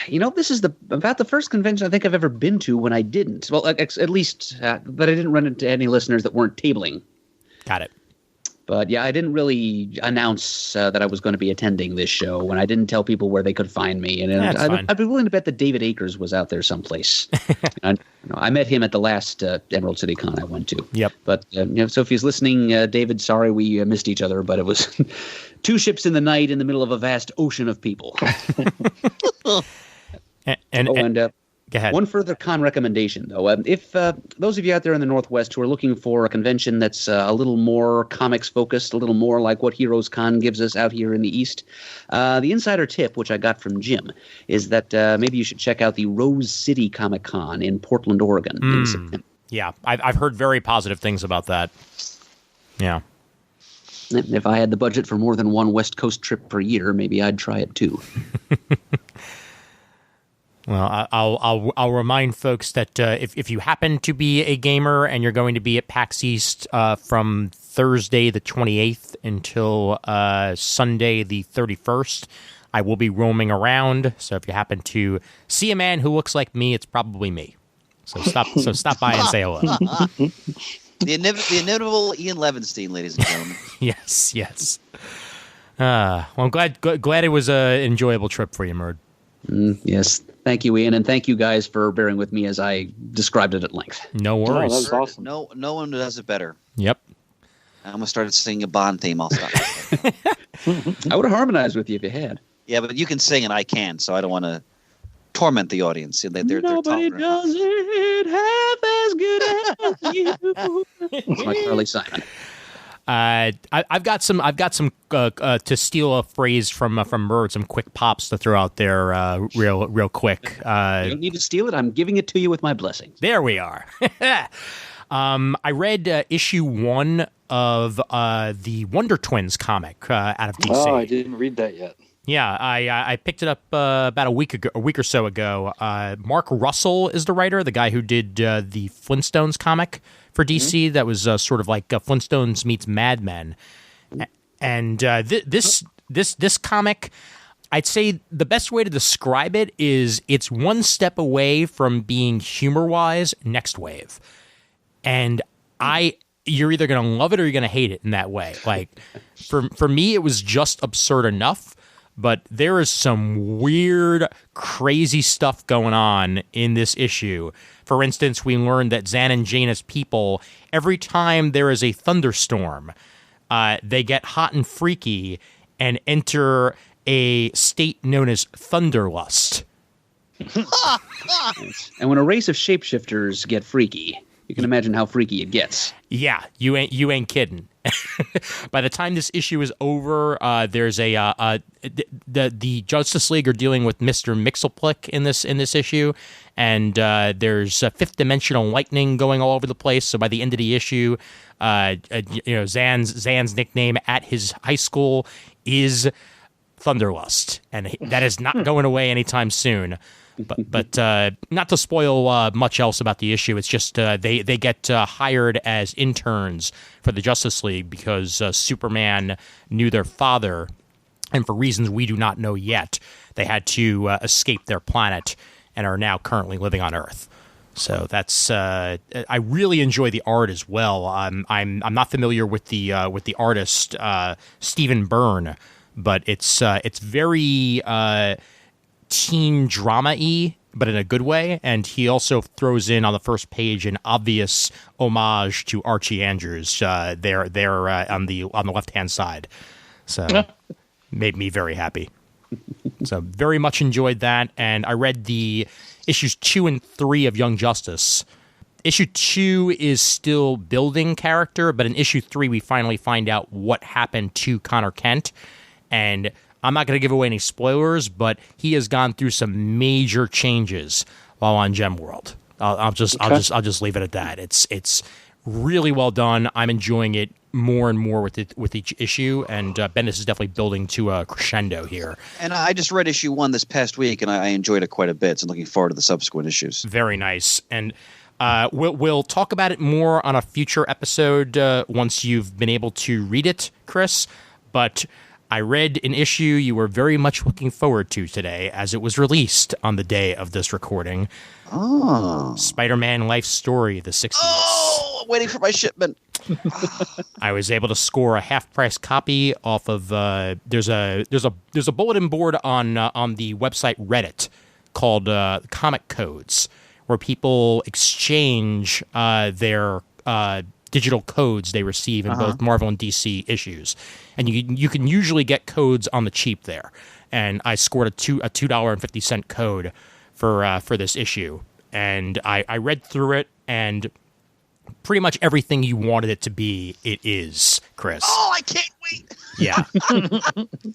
This is about the first convention I think I've ever been to when I didn't. Well, at least, but I didn't run into any listeners that weren't tabling. Got it. But yeah, I didn't really announce that I was going to be attending this show, and I didn't tell people where they could find me. And I'd be willing to bet that David Akers was out there someplace. I met him at the last Emerald City Con I went to. Yep. But so if he's listening, David, sorry we missed each other, but it was two ships in the night in the middle of a vast ocean of people. Go ahead. One further con recommendation, though. If those of you out there in the Northwest who are looking for a convention that's a little more comics-focused, a little more like what Heroes Con gives us out here in the East, the insider tip, which I got from Jim, is that maybe you should check out the Rose City Comic Con in Portland, Oregon in September. Yeah, I've heard very positive things about that. Yeah. If I had the budget for more than one West Coast trip per year, maybe I'd try it too. Well, I'll remind folks that if you happen to be a gamer and you're going to be at PAX East from Thursday the 28th until Sunday the 31st, I will be roaming around. So if you happen to see a man who looks like me, it's probably me. So stop by and say hello. The inevitable Ian Levinstein, ladies and gentlemen. Yes. Well, I'm glad it was an enjoyable trip for you, Murd. Yes. Thank you, Ian, and thank you guys for bearing with me as I described it at length. No worries. That's awesome. No one does it better. Yep. I'm going to start singing a Bond theme. I'll stop. I would have harmonized with you if you had. Yeah, but you can sing and I can, so I don't want to torment the audience. They're Nobody does it half as good as you. It's my Carly Simon. I've got some to steal a phrase from Murd, some quick pops to throw out there real quick. You don't need to steal it. I'm giving it to you with my blessings. There we are. I read issue 1 of the Wonder Twins comic out of DC. Oh, I didn't read that yet. Yeah, I picked it up about a week or so ago. Mark Russell is the writer, the guy who did the Flintstones comic for DC. That was sort of like Flintstones meets Mad Men. And this comic, I'd say the best way to describe it is it's one step away from being humor-wise next wave. And you're either going to love it or you're going to hate it in that way. Like for me, it was just absurd enough. But there is some weird, crazy stuff going on in this issue. For instance, we learned that Zan and Janus people, every time there is a thunderstorm, they get hot and freaky and enter a state known as thunderlust. And when a race of shapeshifters get freaky, you can imagine how freaky it gets. Yeah, you ain't kidding. By the time this issue is over, there's the Justice League are dealing with Mr. Mxyzptlk in this issue, and there's fifth dimensional lightning going all over the place. So by the end of the issue, Zan's nickname at his high school is Thunderlust, and that is not going away anytime soon. But not to spoil much else about the issue, it's just they get hired as interns for the Justice League because Superman knew their father, and for reasons we do not know yet, they had to escape their planet and are now currently living on Earth. So that's I really enjoy the art as well. I'm not familiar with the artist Stephen Byrne, but it's very teen drama-y, but in a good way, and he also throws in on the first page an obvious homage to Archie Andrews there on the left-hand side. So made me very happy. So very much enjoyed that, and I read the issues 2 and 3 of Young Justice. Issue 2 is still building character, but in issue 3 we finally find out what happened to Connor Kent, and I'm not going to give away any spoilers, but he has gone through some major changes while on Gemworld. I'll just leave it at that. It's really well done. I'm enjoying it more and more with each issue, and Bendis is definitely building to a crescendo here. And I just read issue 1 this past week, and I enjoyed it quite a bit. So I'm looking forward to the subsequent issues. Very nice, and we'll talk about it more on a future episode once you've been able to read it, Chris. But I read an issue you were very much looking forward to today as it was released on the day of this recording. Oh. Spider-Man Life Story, the 60s. Oh, I'm waiting for my shipment. I was able to score a half-price copy off of there's a bulletin board on the website Reddit called Comic Codes, where people exchange their digital codes they receive in both Marvel and DC issues, and you can usually get codes on the cheap there. And I scored a $2.50 code for this issue, and I read through it, and pretty much everything you wanted it to be, it is, Chris. Oh, I can't wait. Yeah.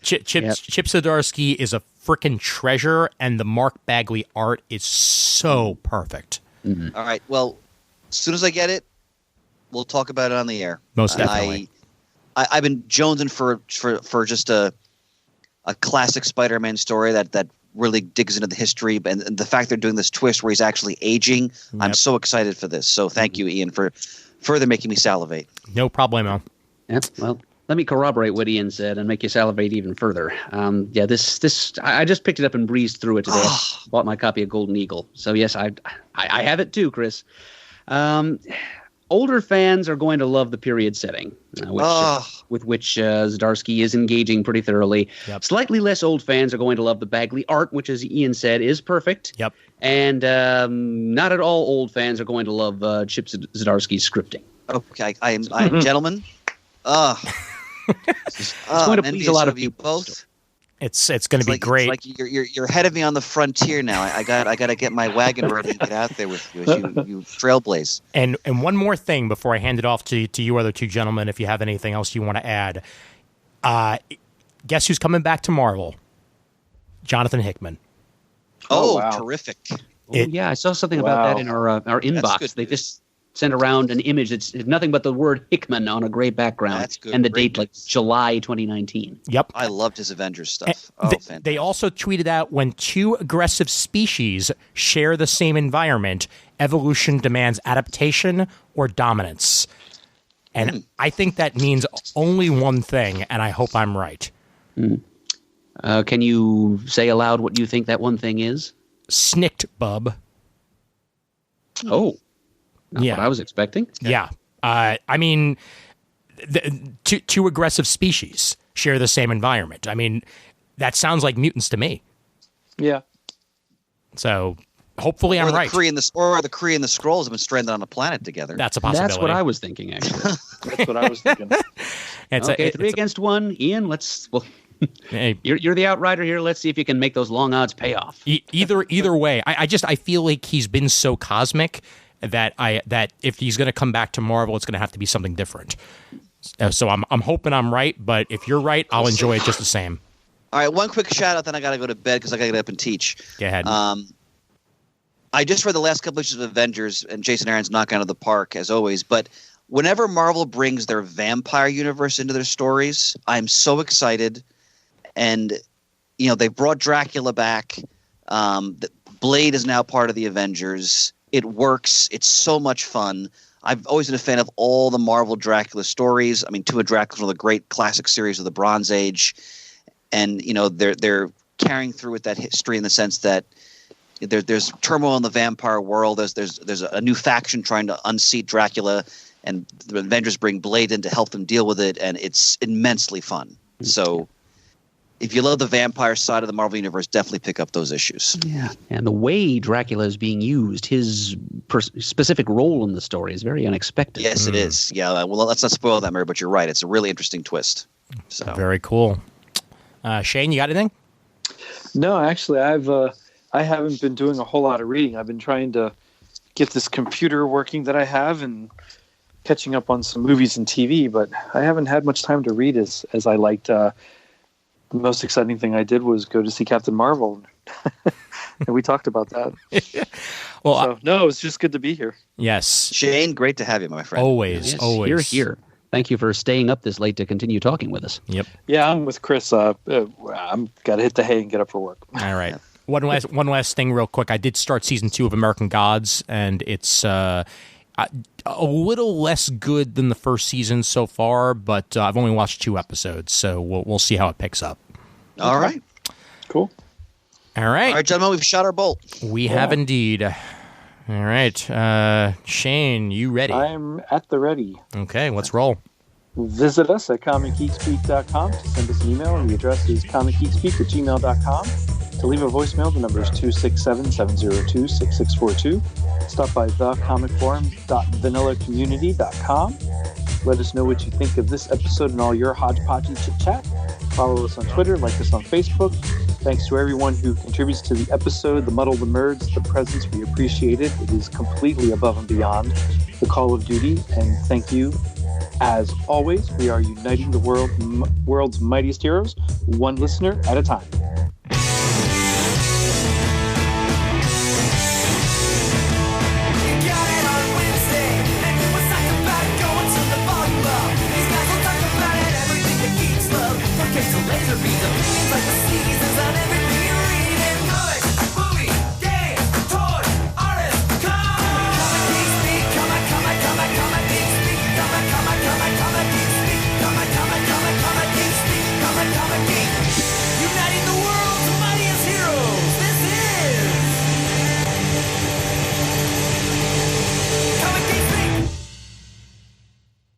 Chip Zdarsky is a freaking treasure, and the Mark Bagley art is so perfect. Mm-hmm. All right, well, as soon as I get it, we'll talk about it on the air. Most definitely. I've been jonesing for just a classic Spider-Man story that really digs into the history, and the fact they're doing this twist where he's actually aging. Yep. I'm so excited for this. So thank you, Ian, for further making me salivate. No problemo. Yeah, well, let me corroborate what Ian said and make you salivate even further. This I just picked it up and breezed through it today. Bought my copy of Golden Eagle. So yes, I have it too, Chris. Older fans are going to love the period setting, with which Zdarsky is engaging pretty thoroughly. Yep. Slightly less old fans are going to love the Bagley art, which, as Ian said, is perfect. Yep. And not at all old fans are going to love Chip Zdarsky's scripting. Okay, I gentlemen. It's going to please a lot of you people. both. It's going to be great. It's like you're ahead of me on the frontier now. I got to get my wagon ready and get out there with you as you trailblaze. And one more thing before I hand it off to you other two gentlemen, if you have anything else you want to add. Guess who's coming back to Marvel? Jonathan Hickman. Oh, wow. Terrific. I saw something about that in our inbox. They just sent around an image. It's nothing but the word Hickman on a gray background. That's good. And the date, like July 2019. Yep. I loved his Avengers stuff. They also tweeted out, when two aggressive species share the same environment, evolution demands adaptation or dominance. And I think that means only one thing, and I hope I'm right. Can you say aloud what you think that one thing is? Snicked bub. Oh. Not what I was expecting. Okay. Yeah. I mean, two aggressive species share the same environment. I mean, that sounds like mutants to me. Yeah. So hopefully I'm right. The Kree and the Skrulls have been stranded on a planet together. That's a possibility. That's what I was thinking, actually. That's what I was thinking. Okay, 3 against 1. Ian, hey, you're the outrider here. Let's see if you can make those long odds pay off. Either way, I feel like he's been so cosmic that if he's going to come back to Marvel, it's going to have to be something different. So I'm hoping I'm right, but if you're right, I'll enjoy it just the same. All right, one quick shout out, then I got to go to bed because I got to get up and teach. Go ahead. I just read the last couple issues of Avengers, and Jason Aaron's knocking out of the park as always. But whenever Marvel brings their vampire universe into their stories, I'm so excited. And they brought Dracula back. Blade is now part of the Avengers. It works. It's so much fun. I've always been a fan of all the Marvel Dracula stories. I mean, Two of Dracula, one of the great classic series of the Bronze Age, and they're carrying through with that history in the sense that there's turmoil in the vampire world. There's a new faction trying to unseat Dracula, and the Avengers bring Blade in to help them deal with it, and it's immensely fun. So if you love the vampire side of the Marvel Universe, definitely pick up those issues. Yeah, and the way Dracula is being used, his specific role in the story is very unexpected. Yes, it is. Yeah, well, let's not spoil that, Mary, but you're right. It's a really interesting twist. So very cool. Shane, you got anything? No, actually, I haven't been doing a whole lot of reading. I've been trying to get this computer working that I have and catching up on some movies and TV, but I haven't had much time to read as I liked. The most exciting thing I did was go to see Captain Marvel, and we talked about that. Well, no, it's just good to be here. Yes, Shane, great to have you, my friend. Always. Here. Thank you for staying up this late to continue talking with us. Yep. Yeah, I'm with Chris. I'm got to hit the hay and get up for work. All right. One last thing, real quick. I did start season 2 of American Gods, and it's a little less good than the first season so far, but I've only watched 2 episodes, so we'll see how it picks up. All right. Cool. All right. All right, gentlemen, we've shot our bolt. We have indeed. All right. Shane, you ready? I'm at the ready. Okay, let's roll. Visit us at comicgeekspeak.com to send us an email, and the address is comicgeekspeak@gmail.com. To leave a voicemail, the number is 267-702-6642. Stop by thecomicforum.vanillacommunity.com. Let us know what you think of this episode and all your hodgepodgey chit-chat. Follow us on Twitter, like us on Facebook. Thanks to everyone who contributes to the episode, the Muddle the Murds, the presence. We appreciate it. It is completely above and beyond the call of duty. And thank you. As always, we are uniting the world's mightiest heroes, one listener at a time. Laser beams, opinions like the seasons,